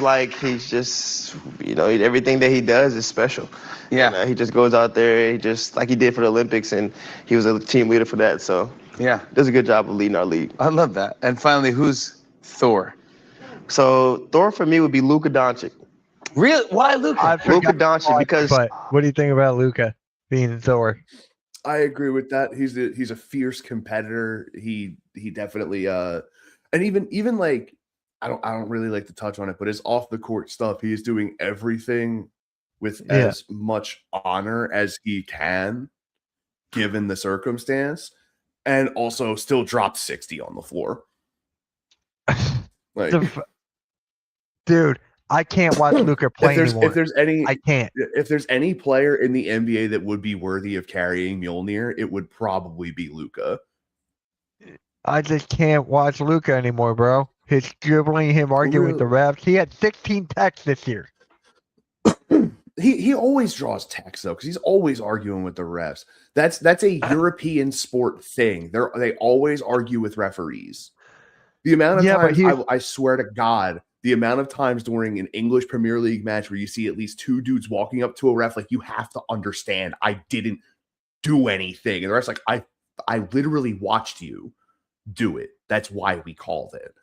everything that he does is special. Yeah, You know, he just goes out there, he just like he did for the Olympics, and he was a team leader for that. So yeah. does a good job of leading our league. I love that. And finally, who's Thor? So Thor for me would be Luka Doncic. Really? Why Luka? I Luka forgot Doncic why, because But what do you think about Luca being Thor? I agree with that. He's a fierce competitor. He definitely and even like I don't really like to touch on it, but his off the court stuff, he is doing everything with Yeah. as much honor as he can, given the circumstance, and also still dropped 60 on the floor. Like The f- Dude, I can't watch Luca play anymore. if there's any I can't. if there's any player in the NBA that would be worthy of carrying Mjolnir, it would probably be Luka. I just can't watch Luca anymore, bro. His dribbling, him arguing with the refs. He had 16 techs this year. He always draws text though, because he's always arguing with the refs. That's a European sport thing. They always argue with referees. The amount of Yeah, but times I swear to God, the amount of times during an English Premier League match where you see at least two dudes walking up to a ref, like, you have to understand, I didn't do anything, and the ref's like, I literally watched you do it. That's why we called it.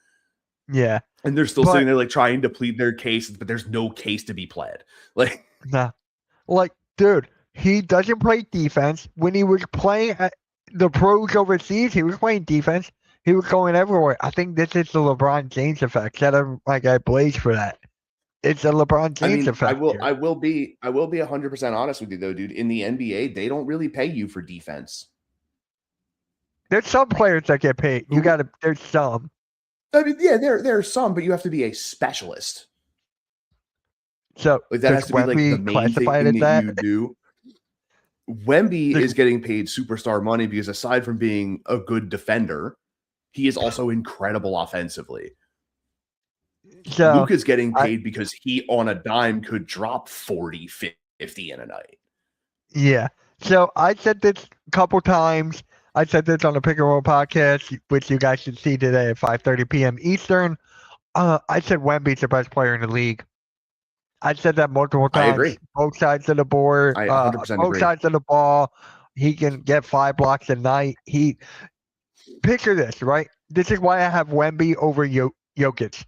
Yeah. And they're still But- sitting there like trying to plead their case, but there's no case to be pled. Like, Nah. Like, dude, he doesn't play defense. When he was playing at the pros overseas, he was playing defense. He was going everywhere. I think this is the LeBron James effect. Set him like I blaze for that. It's a LeBron James I mean, effect. here. I will be 100% honest with you though, dude. In the NBA, they don't really pay you for defense. There's some players that get paid. You Who- gotta there's some. I mean, yeah, there are some, but you have to be a specialist. So Like that does has to be like the Wemby main classify thing it that as you do. Wemby Does- is getting paid superstar money because aside from being a good defender, he is also incredible offensively. So Luka's getting I- paid because he on a dime could drop 40, 50 in a night. yeah. So I said this a couple times. I said this on the Pick and Roll podcast, which you guys should see today at 5:30 p.m. Eastern. I said Wemby's the best player in the league. I said that multiple I times. agree. Both sides of the board, I 100% both agree. sides of the ball. He can get 5 blocks a night. Picture this, right? This is why I have Wemby over Jokic.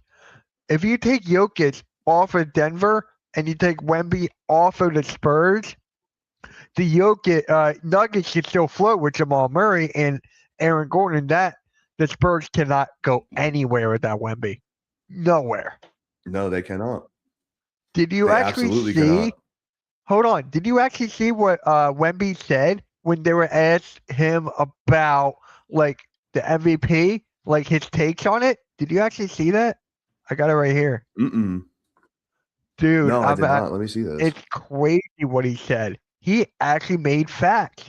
If you take Jokic off of Denver and you take Wemby off of the Spurs, the Jokic Nuggets can still float with Jamal Murray and Aaron Gordon. That the Spurs cannot go anywhere without Wemby. Nowhere. No, they cannot. Did you They actually absolutely see? cannot. Hold on. Did you actually see what Wemby said when they were asked him about like the MVP, like his takes on it? Did you actually see that? I got it right here, Mm-mm. dude. No, I I'm did not. Let me see this. It's crazy what he said. He actually made facts.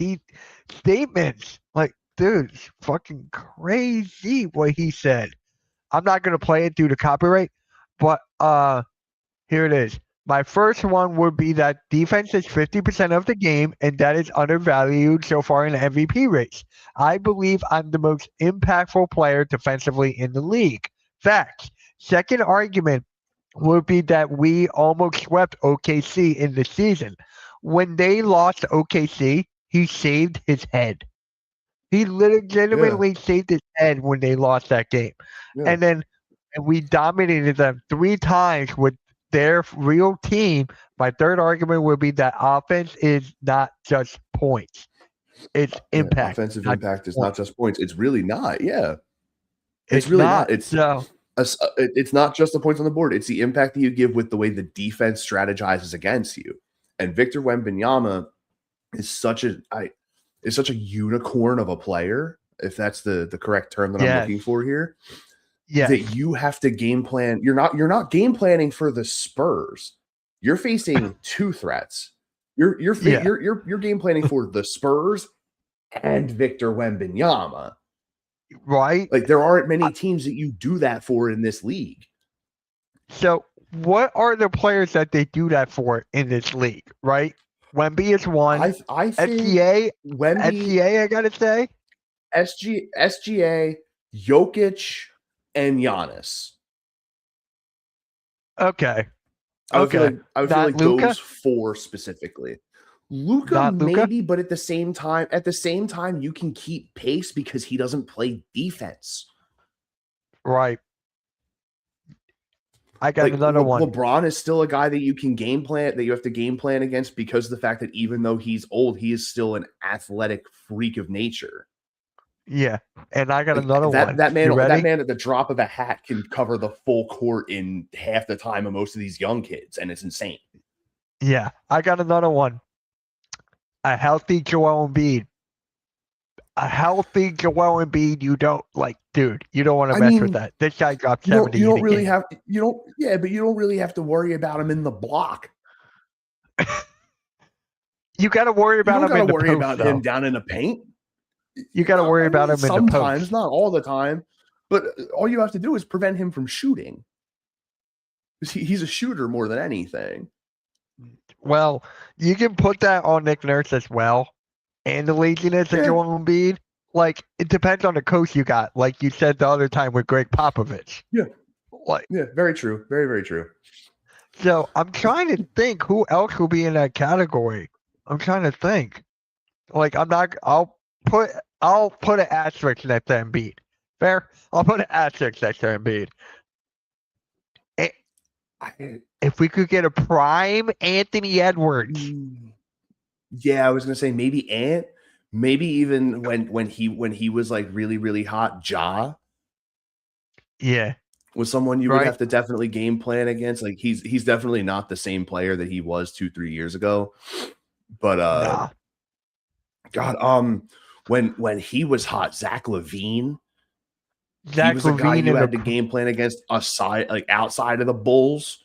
Statements. Like, dude, it's fucking crazy what he said. I'm not gonna play it due to copyright, but here it is. My first one would be that defense is 50% of the game, and that is undervalued so far in the MVP race. I believe I'm the most impactful player defensively in the league. Facts. Second argument would be that we almost swept OKC in the season. When they lost to OKC, he shaved his head. He legitimately shaved his head when they lost that game. Yeah. And then we dominated them 3 times with their real team. My third argument would be that offense is not just points. It's impact. Offensive not impact is points. not just points. It's really not. Yeah. It's really not. It's So it's not just the points on the board. It's the impact that you give with the way the defense strategizes against you. And Victor Wembanyama is such a unicorn of a player, if that's the correct term that I'm looking for here. yeah, That you have to game plan. You're not game planning for the Spurs. You're facing 2 threats. You're game planning for the Spurs and Victor Wembanyama. right. Like, there aren't many teams that you do that for in this league. So what are the players that they do that for in this league? Right. Wemby is one. I think SGA, Wemby, SGA, I gotta say. SGA, Jokic, and Giannis. Okay. I would feel Not like Luka? those 4 specifically. Luka Not Luka? maybe, but at the same time, you can keep pace because he doesn't play defense. Right. I got Like, another one. LeBron is still a guy that you can game plan, that you have to game plan against, because of the fact that even though he's old, he is still an athletic freak of nature. Yeah. And I got Like, another one. That You ready? man at the drop of a hat can cover the full court in half the time of most of these young kids, and it's insane. Yeah. I got another one. A healthy Joel Embiid. A healthy Joel Embiid, you don't like, dude. You don't want to I mess mean, with that. This guy dropped You 70. don't in a really game. have you don't really have to worry about him in the block. You got to worry You about don't him in got to the worry post, about though. him down in the paint. You got to worry about him in the sometimes, post. not all the time, but all you have to do is prevent him from shooting. 'Cause he's a shooter more than anything. Well, you can put that on Nick Nurse as well, and the laziness of Yeah. Joel Embiid. Like, it depends on the coach you got. Like you said the other time with Greg Popovich. Yeah. Like, Yeah, very true. Very, very true. so I'm trying to think who else will be in that category. I'm trying to think. Like, I'll put an asterisk next to Embiid. Fair? I'll put an asterisk next to Embiid. If we could get a prime Anthony Edwards. Yeah, I was gonna say maybe Ant, maybe even when he was like really, really hot, Ja Yeah. was someone you would Right. have to definitely game plan against. Like, he's definitely not the same player that he was 2-3 years ago. But Nah. God, when he was hot, Zach LaVine, he Zach was a guy LaVine you in had the to game plan against outside of the Bulls.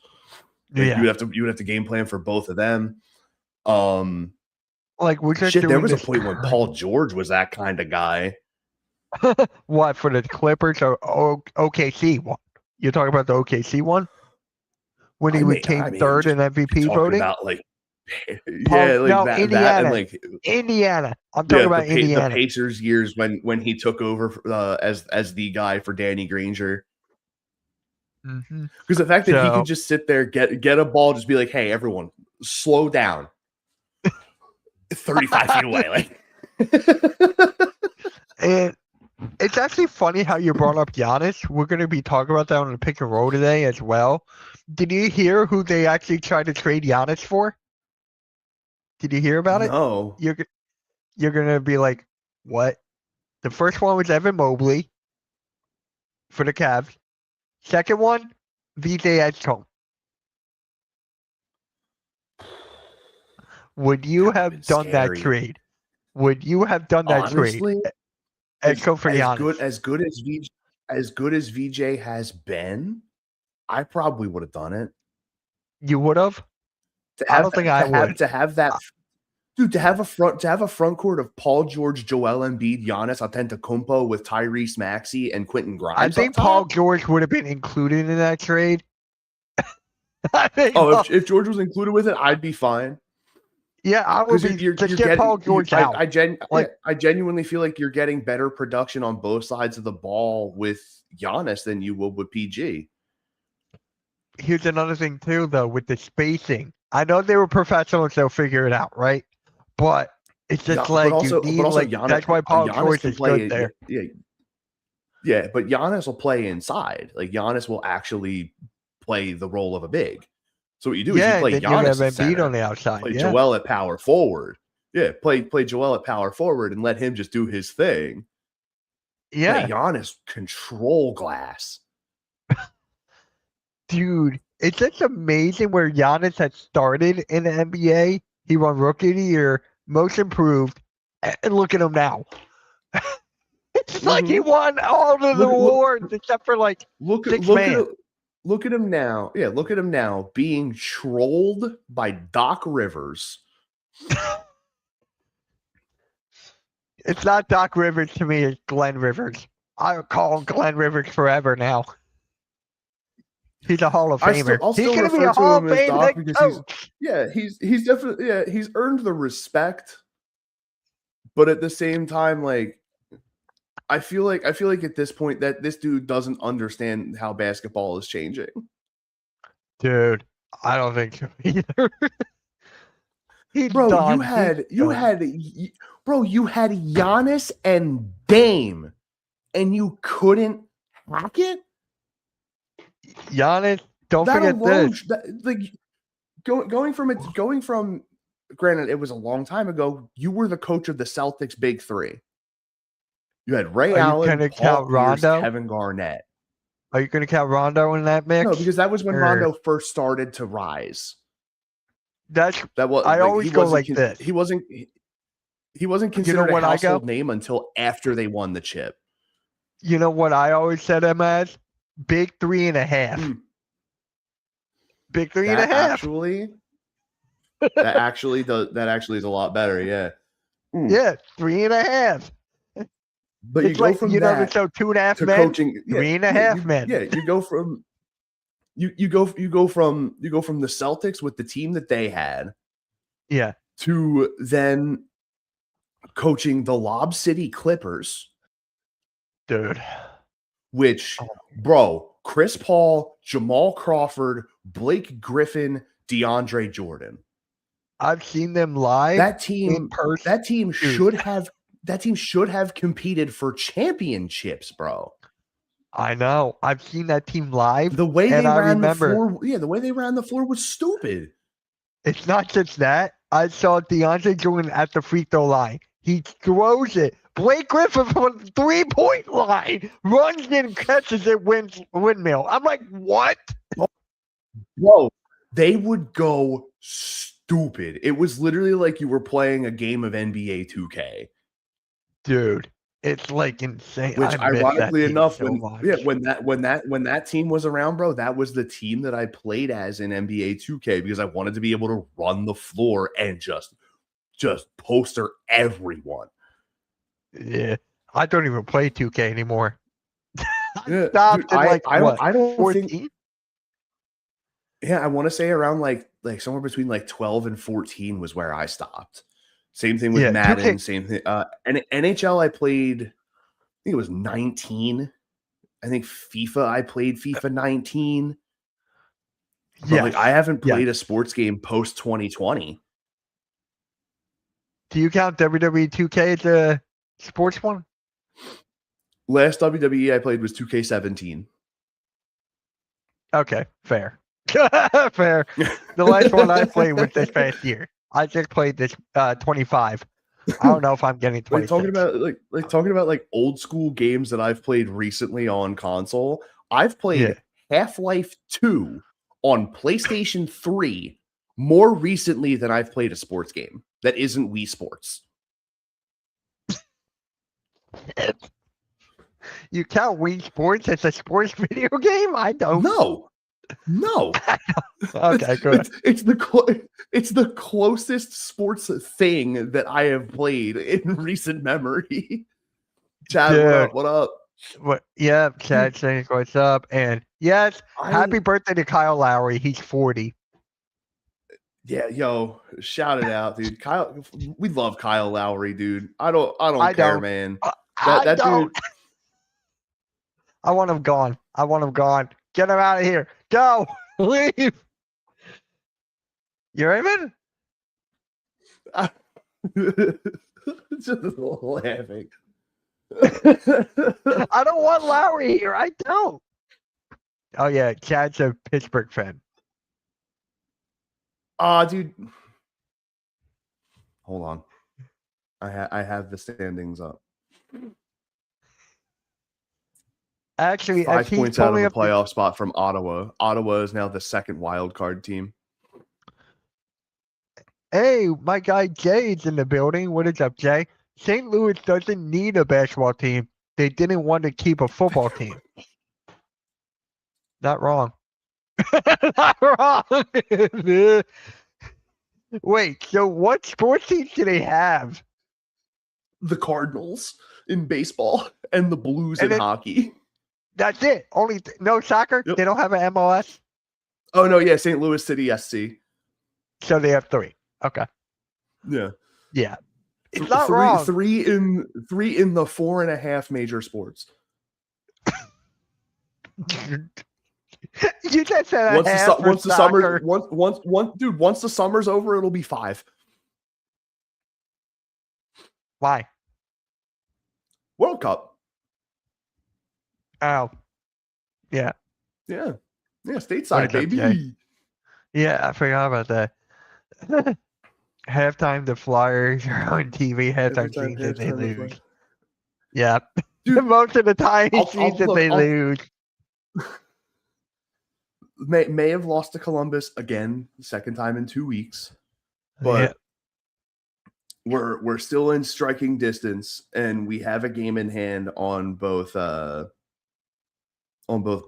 Like, yeah. you would have to game plan for both of them. Like, we're just Shit, there doing was a this point when Paul George was that kind of guy. What, for the Clippers or OKC one? You're talking about the OKC one? When he came third in MVP Talking voting? about like, Paul- no, that Indiana. and like Indiana. I'm talking about the Indiana. Pacers years when he took over as the guy for Danny Granger. Mm-hmm. Because the fact that he So- could just sit there, get a ball, just be like, "Hey, everyone, slow down." 35 feet away, like. And it's actually funny how you brought up Giannis. We're going to be talking about that on the pick and roll today as well. Did you hear who they actually tried to trade Giannis for? Did you hear about it? No. You're going to be like, what? The first one was Evan Mobley for the Cavs. Second one, VJ Edgecombe. Would you That have would've been done that scary. trade? Would you have done that trade? Honestly, Edgecombe for as Giannis. good as VJ has been, I probably would have done it. You would have? I don't think I would. To have that, dude. To have a front court of Paul George, Joel Embiid, Giannis Antetokounmpo with Tyrese Maxey and Quentin Grimes. I think up top? Paul George would have been included in that trade. I think Oh, if George was included with it, I'd be fine. yeah, I would be. Just get Paul George out. I Like- genuinely feel like you're getting better production on both sides of the ball with Giannis than you would with PG. here's another thing too, though, with the spacing. I know they were professionals; they'll figure it out, right? But it's just like you need like Giannis, that's why Paul Giannis George can is play. good there. Yeah, but Giannis will play inside. Like Giannis will actually play the role of a big. So what you do is you Yeah, play and then you have Giannis at Embiid center, on the outside. play Yeah, Joel at power forward. Yeah, play Joel at power forward and let him just do his thing. yeah, Let Giannis control glass. dude. It's just amazing where Giannis had started in the NBA. He won Rookie of the Year, Most Improved, and look at him now. It's like he won all of the Look- awards except for like Look Six at man. look at him now. Yeah, look at him now being trolled by Doc Rivers. it's not Doc Rivers to me, it's Glenn Rivers. I call him Glenn Rivers forever now. He's a Hall of Famer. I'll He's still gonna be refer a to Hall him of as Fame Doc head because coach. he's definitely he's earned the respect. But at the same time, like I feel like at this point that this dude doesn't understand how basketball is changing. Dude, I don't think so either. He's Bro, done. you had He's done. you had Giannis and Dame, and you couldn't hack it. Giannis, don't That forget alone, this. going from. Granted, it was a long time ago. You were the coach of the Celtics' big three. You had Ray Are you Allen, gonna Paul count Pierce, Rondo? Kevin Garnett. Are you going to count Rondo in that mix? No, because that was when Or- Rondo first started to rise. That's That was I always he go wasn't like this. He wasn't considered what a I household go? name until after they won the chip. You know what I always said him as? Big 3.5. Mm. Big 3.5. That actually is a lot better. Yeah. Mm. Yeah, 3.5. But It's you go like, from you know, that so 2.5 to men, coaching 3.5 men. Yeah, you go from you go from the Celtics with the team that they had Yeah, to then coaching the Lob City Clippers, dude. which, bro, Chris Paul, Jamal Crawford, Blake Griffin, DeAndre Jordan. I've seen them live. That team in person. that team should have competed for championships, bro. I know. I've seen that team live. The way and they I ran remember, the floor, the way they ran the floor was stupid. It's not just that. I saw DeAndre Jordan at the free throw line. He throws it. Blake Griffin from the 3-point line runs in and catches it, windmill. I'm like, what? Bro, they would go stupid. It was literally like you were playing a game of NBA 2K. Dude, it's like insane. Which, I miss that ironically team enough, so much. when that team was around, bro, that was the team that I played as in NBA 2K because I wanted to be able to run the floor and just poster everyone. Yeah, I don't even play 2K anymore. Yeah, Stopped dude, in like I what, don't think. 14? Yeah, I want to say around like somewhere between like 12 and 14 was where I stopped. Same thing with Yeah, Madden. 2K. Same thing. And NHL, I played. I think it was 19. I think FIFA, I played FIFA 19. But Yeah. like, I haven't played a sports game post 2020. Do you count WWE 2K as a sports one? Last WWE I played was 2K17. Okay, fair. Fair. The last one I played was this past year. I just played this 25. I don't know if I'm getting 26. Talking about like old school games that I've played recently on console. I've played Half-Life 2 on PlayStation 3 more recently than I've played a sports game that isn't Wii Sports. You count Wii Sports as a sports video game? I don't. No. Okay, good. It's the closest sports thing that I have played in recent memory. Chad, what up? Yeah, Chad saying what's up. And yes, happy birthday to Kyle Lowry. He's 40. Yeah, yo, shout it out, dude. Kyle, we love Kyle Lowry, dude. I don't care, man. That dude. I want him gone. Get him out of here. Go. Leave. You Raymond? Just laughing. I don't want Lowry here. I don't. Oh yeah, Chad's a Pittsburgh fan. Dude. Hold on. I have the standings up. Actually, 5 as he's points out of pulling the up the- playoff spot from Ottawa. Ottawa is now the second wild card team. Hey, my guy Jay's in the building. What is up, Jay? St. Louis doesn't need a basketball team. They didn't want to keep a football team. Not wrong. Not wrong. Wait, so what sports teams do they have? The Cardinals in baseball and the Blues And in then- hockey. That's it. Only no soccer. Yep. They don't have an MLS, Oh no, yeah, St. Louis City SC. so they have 3. Okay. Yeah. Yeah. It's Th- not three, wrong. Three in the 4.5 major sports. You just said a Once the, half su- for once the summer, soccer. once the summer's over, it'll be 5. Why? World Cup. Oh. Yeah. Yeah. Yeah, stateside, What is up, baby. Jay? Yeah, I forgot about that. Halftime, the Flyers are on TV. Halftime Every time season, they halftime, the lose. Fly- Yeah. Dude, Most of the time, I'll- season look, they I'll- lose. May have lost to Columbus again, second time in 2 weeks. But we're still in striking distance, and we have a game in hand on both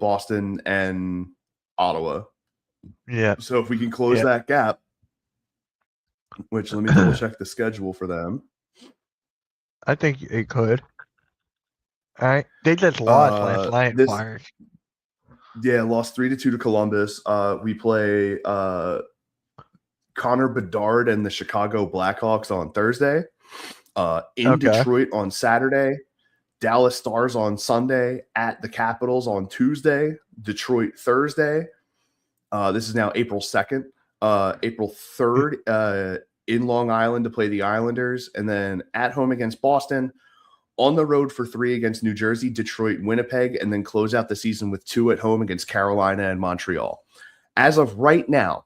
Boston and Ottawa. Yeah. So if we can close Yeah. that gap, which let me double check the schedule for them. I think it could. All right. They just lost last night, this- Flyers. Yeah, lost 3-2 to Columbus. We play Connor Bedard and the Chicago Blackhawks on Thursday. In Okay. Detroit on Saturday. Dallas Stars on Sunday. At the Capitals on Tuesday. Detroit Thursday. This is now April 2nd. April 3rd in Long Island to play the Islanders. And then at home against Boston. On the road for 3 against New Jersey, Detroit, Winnipeg, and then close out the season with 2 at home against Carolina and Montreal. As of right now,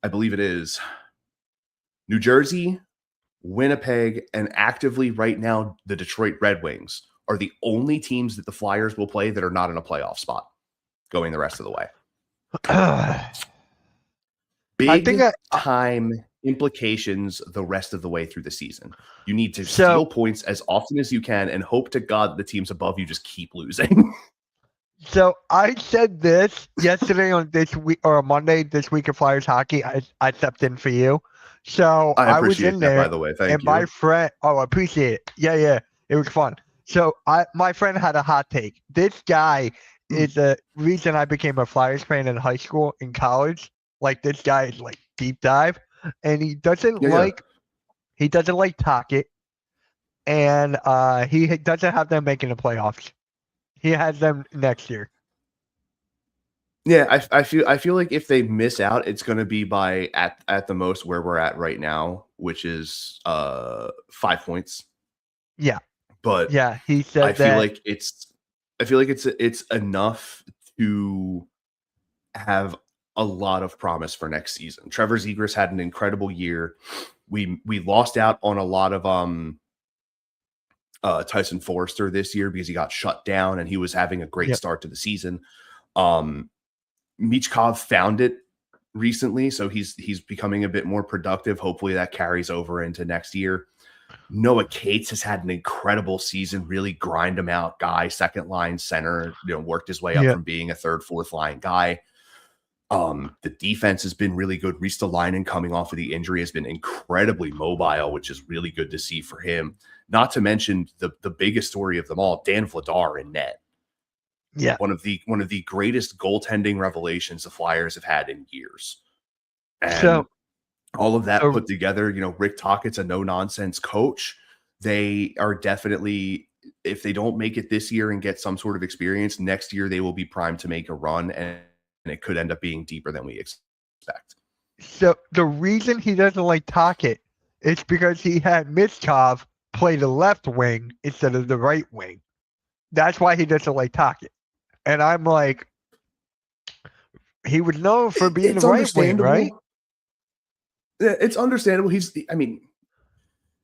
I believe it is New Jersey, Winnipeg, and actively right now, the Detroit Red Wings are the only teams that the Flyers will play that are not in a playoff spot going the rest of the way. Big think time implications the rest of the way through the season. You need to So- steal points as often as you can and hope to God the teams above you just keep losing. So I said this yesterday on this week or Monday, this week of Flyers hockey. I stepped in for you. So I was appreciate in that, there. by the way. Thank And you. my friend, I appreciate it. Yeah, it was fun. So my friend had a hot take. This guy is the reason I became a Flyers fan in high school, in college. Like this guy is like deep dive, and he doesn't Yeah. like Tocchet, and he doesn't have them making the playoffs. He has them next year. Yeah, I feel like if they miss out, it's going to be by at the most where we're at right now, which is 5 points. Yeah. But Yeah, he said I feel that. like it's enough to have a lot of promise for next season. Trevor Zegras had an incredible year. We lost out on a lot of Tyson Forrester this year because he got shut down and he was having a great Yep. start to the season. Michkov found it recently, so he's becoming a bit more productive. Hopefully that carries over into next year. Noah Cates has had an incredible season, really grind him out guy, second line center, worked his way up Yeah. from being a third, fourth line guy. The defense has been really good. Ristolainen coming off of the injury has been incredibly mobile, which is really good to see for him. Not to mention the biggest story of them all, Dan Vladar in net. Yeah. One of the greatest goaltending revelations the Flyers have had in years. And So- all of that so- put together, Rick Tockett's a no-nonsense coach. They are definitely, if they don't make it this year and get some sort of experience, next year they will be primed to make a run. And it could end up being deeper than we expect. So the reason he doesn't like Tocchet is because he had Michkov play the left wing instead of the right wing. That's why he doesn't like Tocchet. And I'm like, he was known for being the right wing, right? Yeah, it's understandable.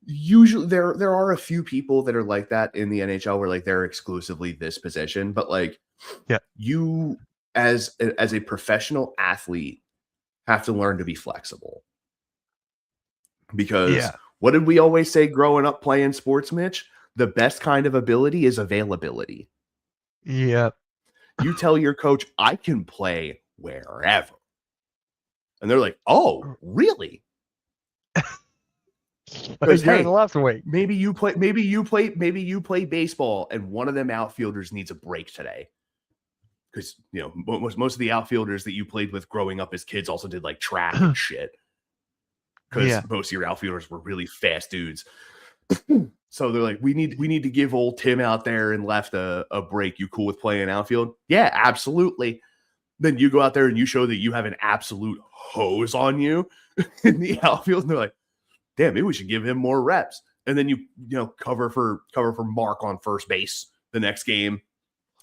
Usually there are a few people that are like that in the NHL where like they're exclusively this position, but like you as a professional athlete have to learn to be flexible. Because what did we always say growing up playing sports, Mitch? The best kind of ability is availability. Yeah. You tell your coach, I can play wherever. And they're like, oh, really? Because You're in the left wing. maybe you play baseball and one of them outfielders needs a break today. Because most of the outfielders that you played with growing up as kids also did like track and shit. Because most of your outfielders were really fast dudes. So they're like, we need to give old Tim out there and left a break. You cool with playing outfield? Yeah, absolutely. Then you go out there and you show that you have an absolute hose on you in the outfield, and they're like, damn, maybe we should give him more reps. And then you cover for Mark on first base the next game,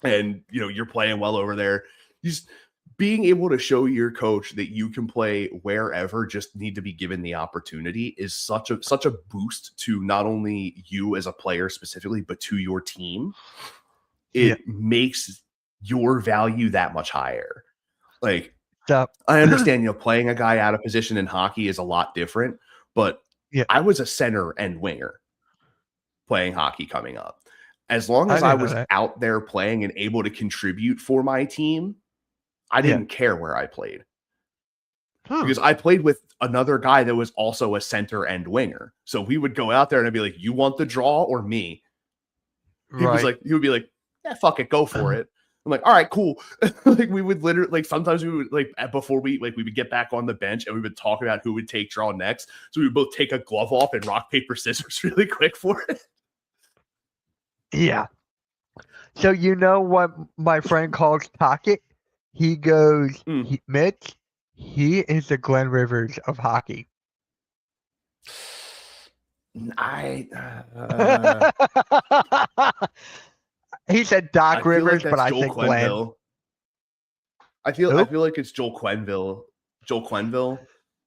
and you're playing well over there. Just being able to show your coach that you can play wherever, just need to be given the opportunity, is such a boost to not only you as a player specifically, but to your team. It makes your value that much higher. Like, I understand, playing a guy out of position in hockey is a lot different, but I was a center and winger playing hockey coming up. As long as I was out there playing and able to contribute for my team, I didn't care where I played. Because I played with another guy that was also a center and winger. So we would go out there and I'd be like, you want the draw or me? He would be like, yeah, fuck it, go for it. I'm like, all right, cool. Like we would literally, like sometimes we would like before we would get back on the bench and we would talk about who would take draw next. So we would both take a glove off and rock, paper, scissors really quick for it. Yeah. So you know what my friend calls Tocchet? He goes, Mitch, he is the Glenn Rivers of hockey. He said Doc Rivers, but I think Glenn. I feel like it's Joel Quenneville. Joel Quenneville.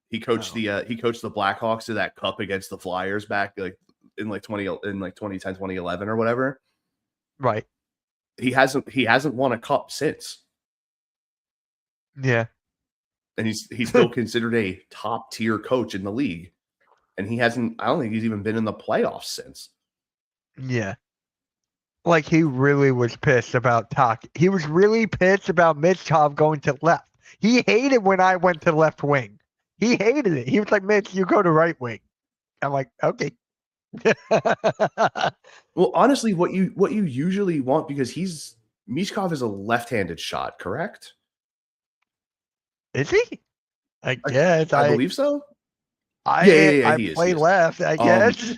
He coached the Blackhawks to that cup against the Flyers back like in 2010, 2011 or whatever. Right. He hasn't won a cup since. Yeah. And he's still considered a top tier coach in the league. And I don't think he's even been in the playoffs since. Yeah. Like he really was pissed about He was really pissed about Michkov going to left. He hated when I went to left wing. He hated it. He was like, Mitch, you go to right wing. I'm like, okay. Well, honestly, what you usually want, because Michkov is a left-handed shot, correct? Is he? I guess. I believe so. I play left, I guess.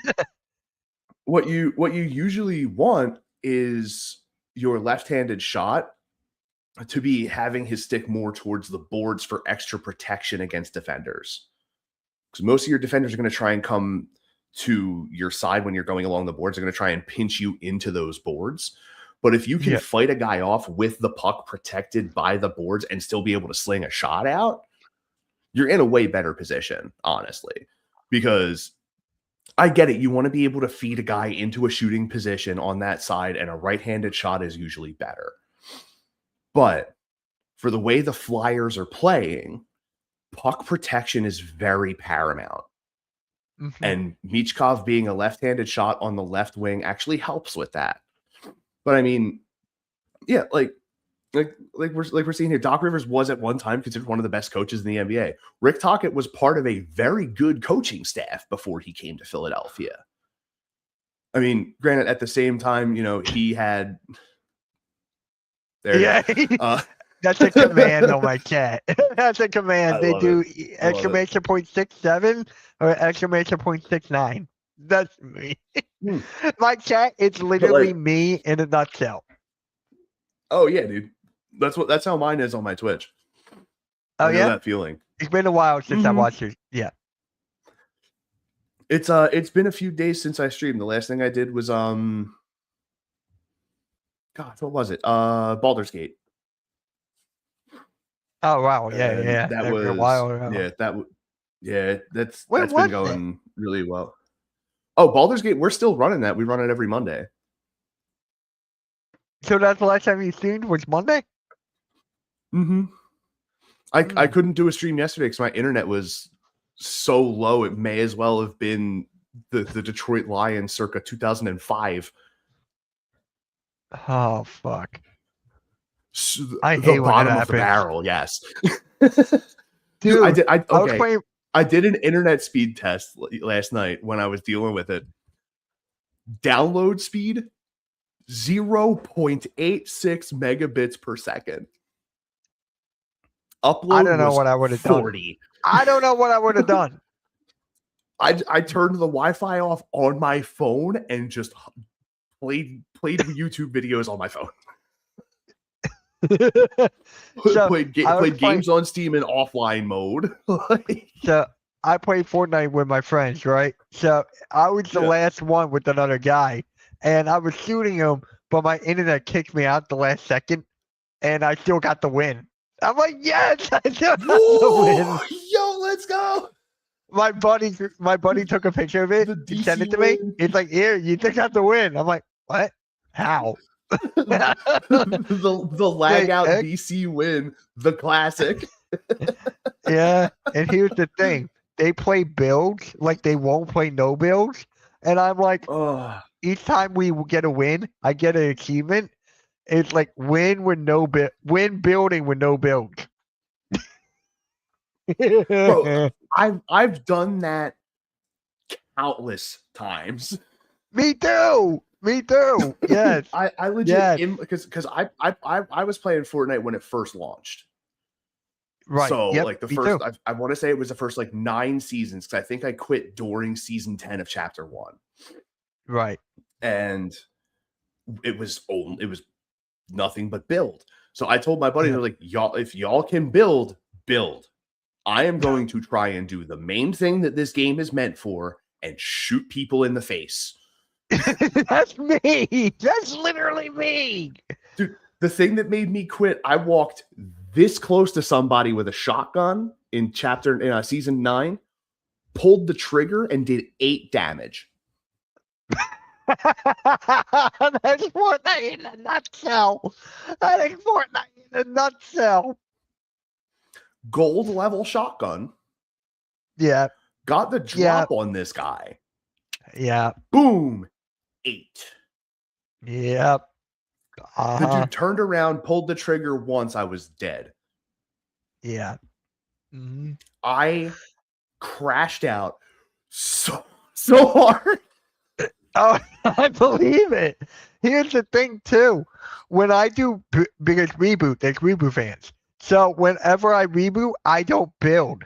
What you usually want is your left-handed shot to be having his stick more towards the boards for extra protection against defenders. Because most of your defenders are going to try and come to your side when you're going along the boards. They're going to try and pinch you into those boards. But if you can fight a guy off with the puck protected by the boards and still be able to sling a shot out, you're in a way better position, honestly. Because I get it. You want to be able to feed a guy into a shooting position on that side, and a right-handed shot is usually better. But for the way the Flyers are playing, puck protection is very paramount. Mm-hmm. And Michkov being a left-handed shot on the left wing actually helps with that. But I mean, yeah, like we're seeing here, Doc Rivers was at one time considered one of the best coaches in the NBA. Rick Tocchet was part of a very good coaching staff before he came to Philadelphia. I mean, granted, at the same time, he had. That's a command on my chat. That's a command. They do exclamation point 6.7 or exclamation point 6.9. That's me. My chat, it's literally me in a nutshell. Oh yeah, dude. That's how mine is on my Twitch. Oh I know yeah, that feeling. it's been a while since I Mhm. watched it. Yeah. It's been a few days since I streamed. The last thing I did was God, what was it? Baldur's Gate. Oh wow, yeah, And yeah. that That's been a was while ago. that's When that's been was it? going really well. Oh, Baldur's Gate, we're still running that. We run it every Monday. So that's the last time you streamed was Monday? Mm-hmm. I Hmm. couldn't do a stream yesterday because my internet was so low. It may as well have been the Detroit Lions circa 2005. Oh fuck. The I hate when that bottom of the happens. barrel, yes. Dude, I was okay. playing I did an internet speed test last night when I was dealing with it. Download speed 0.86 megabits per second. Upload I don't know was what I would have done. 40. I don't know what I would have done. I turned the Wi-Fi off on my phone and just played YouTube videos on my phone. So, played I was games on Steam in offline mode. So I played Fortnite with my friends, right? So I was the Yeah. last one with another guy, and I was shooting him, but my internet kicked me out the last second, and I still got the win. I'm like, yes, I still got the win. Woo! Yo, let's go. My buddy took a picture of it, The and sent DC it to me. win. He's like, here, you just got the win. I'm like, what? How? the lag out heck? DC win, the classic. Yeah, and here's the thing: they play builds like they won't play no builds, and I'm like, Oh, each time we get a win, I get an achievement. It's like win with no win building with no build. Bro. I've done that countless times. Me too. Me too. Yes. I legit Yes. because I was playing Fortnite when it first launched. Right. So Yep, like the me first, too. I want to say it was the first like 9 seasons because I think I quit during season 10 of chapter 1, Right. and it was nothing but build. So I told my buddies, Yeah. they're like, y'all, if y'all can build. I am going to try and do the main thing that this game is meant for and shoot people in the face. That's me. That's literally me. Dude, the thing that made me quit, I walked this close to somebody with a shotgun in season 9, pulled the trigger and did 8 damage. That's Fortnite in a nutshell. That is Fortnite in a nutshell. Gold level shotgun. Yeah. Got the drop on this guy. Yeah. Boom. 8. Yep. The dude turned around, pulled the trigger once. I was dead. Yeah. Mhm. I crashed out so hard. Oh, I believe it. Here's the thing, too. When I do, because there's reboot fans. So whenever I reboot, I don't build.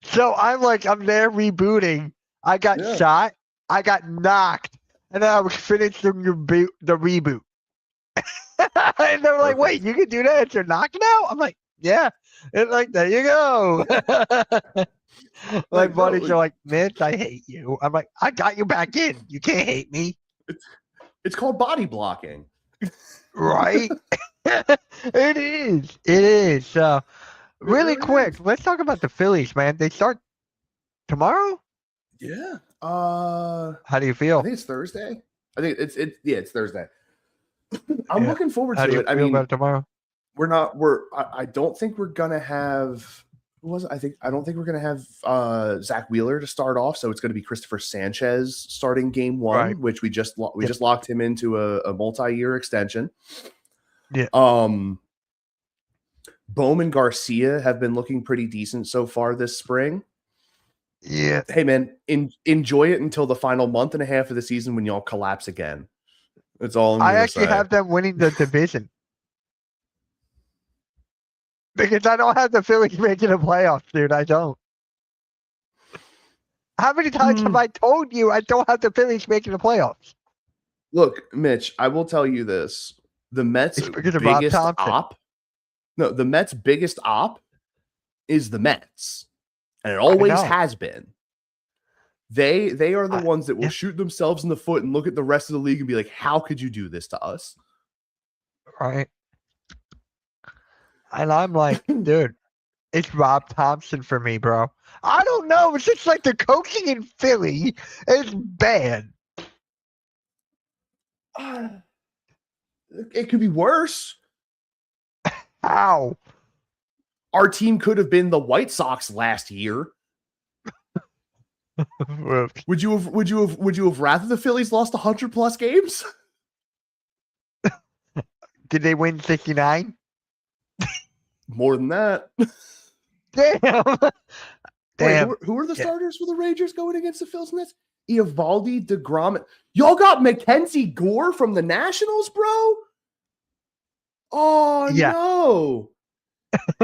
So I'm there rebooting. I got Yeah. shot. I got knocked. And then I was finishing the reboot. And they're like, wait, you can do that at your knock now? I'm like, yeah. And like, there you go. My Like, bro, buddies are like, Mitch, I hate you. I'm like, I got you back in. You can't hate me. It's called body blocking. Right? It is. It is. So, really really quick, let's talk about the Phillies, man. They start tomorrow? Yeah. How do you I feel? think it's Thursday. I think it's Thursday. I'm Yeah. looking forward How to do you it. I feel mean, about it tomorrow? I don't think we're gonna have I don't think we're gonna have Zach Wheeler to start off, so it's gonna be Christopher Sanchez starting game 1, Right. which we just Yep. just locked him into a multi-year extension. Yeah. Bowman Garcia have been looking pretty decent so far this spring. Yeah. Hey man, enjoy it until the final month and a half of the season when y'all collapse again. That's all I'm I gonna actually say. have them winning the division. Because I don't have the Phillies making the playoffs, dude. I don't. How many times have I told you I don't have the Phillies making the playoffs? Look, Mitch, I will tell you this. The Mets' It's because of Rob biggest Thompson. op. No, the Mets' biggest op is the Mets, and it always know. has been. They are the ones that will yeah. shoot themselves in the foot and look at the rest of the league and be like, "How could you do this to us?" Right. And I'm like, dude, it's Rob Thompson for me, bro. I don't know. It's just like the coaching in Philly is bad. It could be worse. How? Our team could have been the White Sox last year. Would you have rather the Phillies lost 100+ games? Did they win 69? More than that. Damn. Wait, Damn. who are the Yeah. starters for the Rangers going against the Phils Nets? Eovaldi, DeGrom. Y'all got Mackenzie Gore from the Nationals, bro? Oh Yeah. no.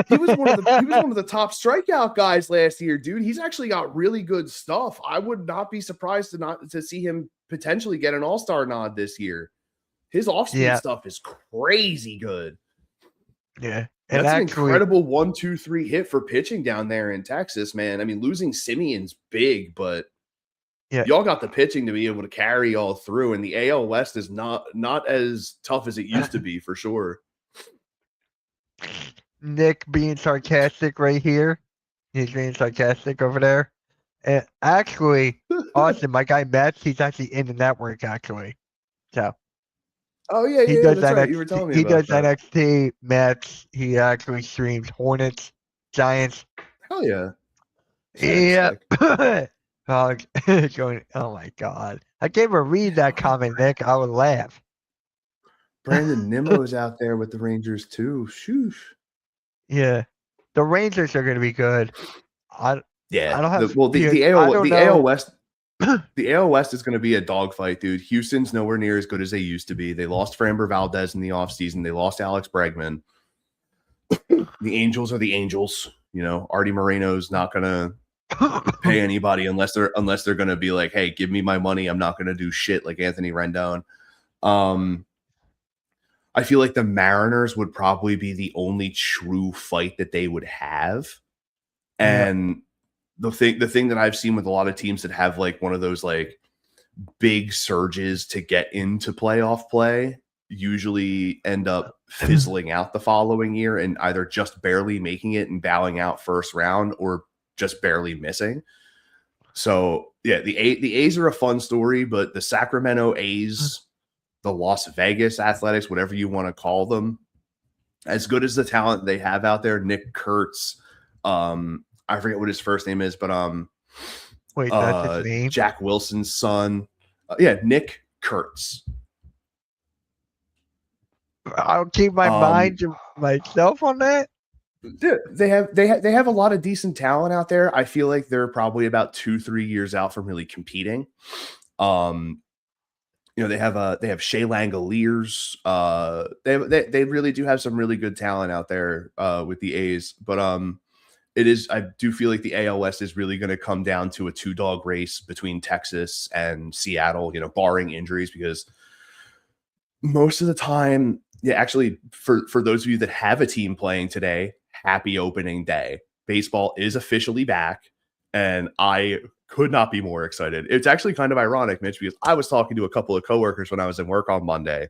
He was one of the top strikeout guys last year, dude. He's actually got really good stuff. I would not be surprised to see him potentially get an all-star nod this year. His off-speed stuff is crazy good. Yeah. That's And an actually, incredible 1-2-3 hit for pitching down there in Texas, man. I mean, losing Simeon's big, but Yeah. y'all got the pitching to be able to carry y'all through, and the AL West is not as tough as it used to be for sure. Nick being sarcastic right here. He's being sarcastic over there. And actually, Austin, my guy Matt, he's actually in the network actually. So Oh yeah, he yeah, does that's NXT. right. You were telling me He about does that. NXT Mets. He actually streams Hornets, Giants. Hell yeah. Yeah. Sick. Going. Oh my god! I can't even read that comment, Nick. I would laugh. Brandon Nimmo's out there with the Rangers too. Shoosh. Yeah, the Rangers are going to be good. I don't have. The AL West. The AL West is going to be a dogfight, dude. Houston's nowhere near as good as they used to be. They lost Framber Valdez in the offseason. They lost Alex Bregman. The Angels are the Angels. You know, Artie Moreno's not going to pay anybody unless they're going to be like, hey, give me my money. I'm not going to do shit like Anthony Rendon. I feel like the Mariners would probably be the only true fight that they would have. And the thing that I've seen with a lot of teams that have like one of those like big surges to get into playoff play usually end up fizzling out the following year and either just barely making it and bowing out first round or just barely missing. So yeah, the A's are a fun story, but the Sacramento A's, the Las Vegas Athletics, whatever you want to call them, as good as the talent they have out there, Nick Kurtz, I forget what his first name is, but Wait, that's his name? Jack Wilson's son. Nick Kurtz. I'll keep my mind to myself on that. Dude, they have a lot of decent talent out there. I feel like they're probably about 2-3 years out from really competing. You know, they have Shea Langoliers. They really do have some really good talent out there with the A's, but I do feel like the AL West is really going to come down to a 2-dog race between Texas and Seattle, you know, barring injuries, because most of the time, actually for those of you that have a team playing today, happy opening day. Baseball is officially back, and I could not be more excited. It's actually kind of ironic, Mitch, because I was talking to a couple of coworkers when I was in work on Monday,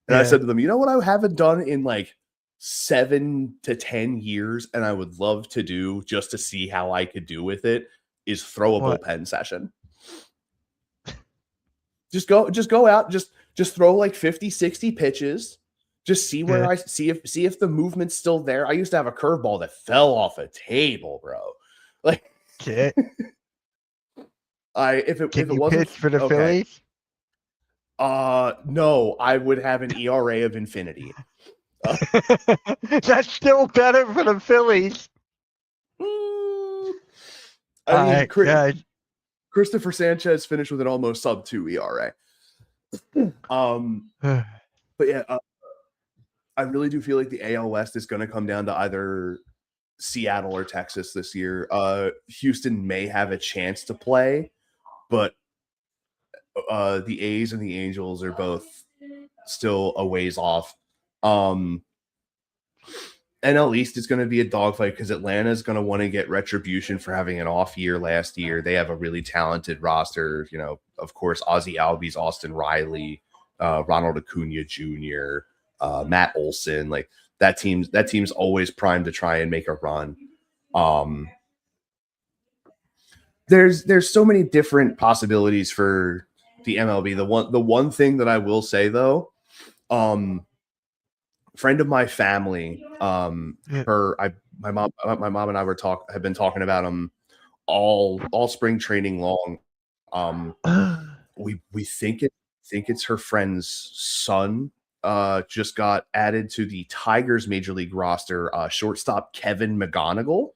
and I said to them, you know what I haven't done in like 7 to 10 years, and I would love to do just to see how I could do with it, is throw a bullpen session. Just go out, just throw like 50, 60 pitches. Just see where I see if the movement's still there. I used to have a curveball that fell off a table, bro. Like, Shit. if it wasn't pitch for the Phillies? No, I would have an ERA of infinity. That's still better for the Phillies. I mean, Christopher Sanchez finished with an almost sub-2 ERA. But yeah, I really do feel like the AL West is going to come down to either Seattle or Texas this year. Houston may have a chance to play, but the A's and the Angels are both still a ways off. NL East is going to be a dogfight because Atlanta is going to want to get retribution for having an off year last year. They have a really talented roster. You know, of course, Ozzy Albies, Austin Riley, Ronald Acuna Jr., Matt Olson. Like that team's always primed to try and make a run. There's so many different possibilities for the MLB. The one thing that I will say though, friend of my family, my mom and I have been talking about him all spring training long. We think it's her friend's son. Just got added to the Tigers major league roster. Shortstop Kevin McGonigal.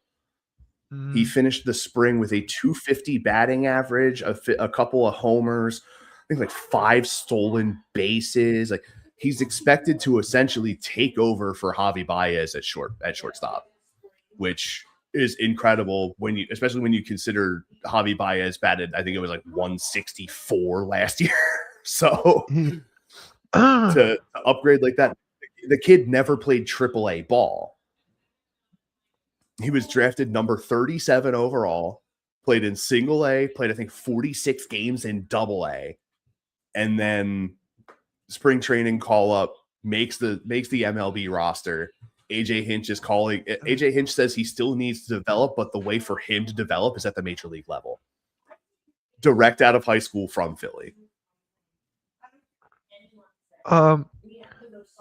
He finished the spring with a 250 batting average, a couple of homers, I think like 5 stolen bases. Like he's expected to essentially take over for Javi Baez at shortstop, which is incredible especially when you consider Javi Baez batted, I think it was like 164 last year. So to upgrade like that, the kid never played AAA ball. He was drafted number 37 overall, played in single A, played I think 46 games in double A, and then spring training call up makes the MLB roster. AJ Hinch says he still needs to develop, but the way for him to develop is at the major league level. Direct out of high school from Philly.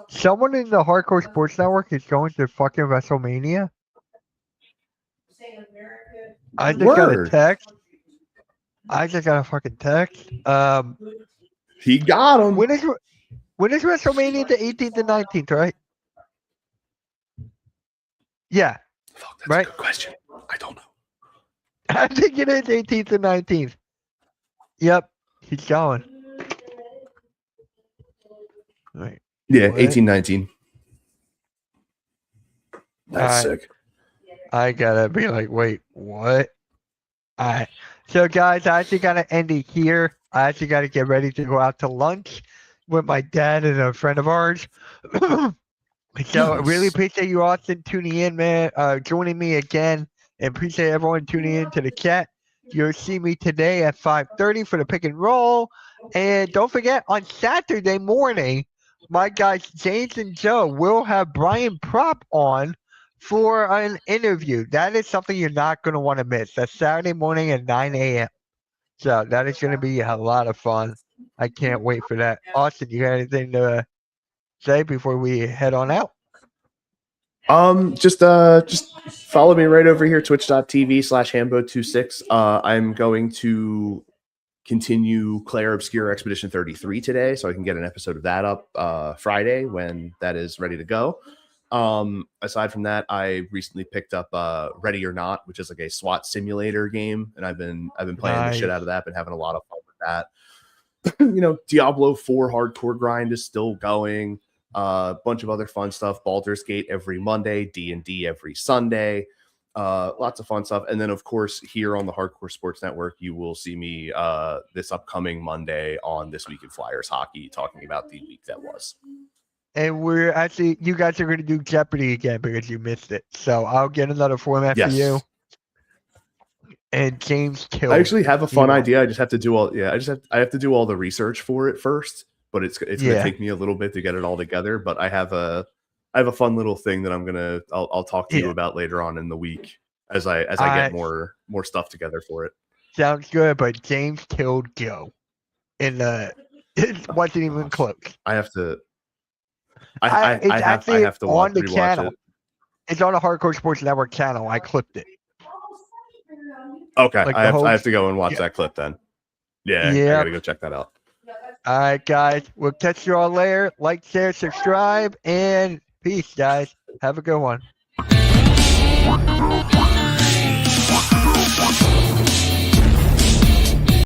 Someone in the Hardcore Sports Network is going to fucking WrestleMania. I just got a text. I just got a fucking text. He got him. When is WrestleMania? The 18th and 19th, right? Yeah. Fuck, that's right. A good question. I don't know. I think it is 18th and 19th. Yep. He's going. Right. Yeah, What? 18-19. That's sick. I gotta be like, wait, what? Alright. So guys, I actually gotta end it here. I actually gotta get ready to go out to lunch with my dad and a friend of ours. So I really appreciate you, Austin, tuning in, man. Joining me again. And appreciate everyone tuning in to the chat. You'll see me today at 5:30 for the pick and roll. And don't forget, on Saturday morning, my guys James and Joe will have Brian Propp on for an interview. That is something you're not going to want to miss. That's Saturday morning at 9 a.m. So that is going to be a lot of fun. I can't wait for that. Austin, you got anything to say before we head on out? Just follow me right over here, twitch.tv/Hambo26. I'm going to continue Claire Obscure Expedition 33 today, so I can get an episode of that up Friday when that is ready to go. Aside from that, I recently picked up Ready or Not, which is like a SWAT simulator game, and I've been playing the shit out of that, been having a lot of fun with that. You know, Diablo 4 hardcore grind is still going. A bunch of other fun stuff. Baldur's Gate every Monday, D&D every Sunday. Lots of fun stuff. And then, of course, here on the Hardcore Sports Network, you will see me this upcoming Monday on This Week in Flyers Hockey, talking about the week that was. And we're actually, you guys are going to do Jeopardy again because you missed it. So I'll get another format for you. And James killed. I actually have a fun idea. I just have to do I have to do all the research for it first, but it's going to take me a little bit to get it all together. But I have a fun little thing that I'll talk to you about later on in the week as I get more stuff together for it. Sounds good, but James killed Joe. It wasn't even close. I have to. I have to watch the channel. It's on the Hardcore Sports Network channel. I clipped it. Okay, like I have to go and watch that clip then. Yeah, I gotta go check that out. All right, guys. We'll catch you all later. Like, share, subscribe, and peace, guys. Have a good one.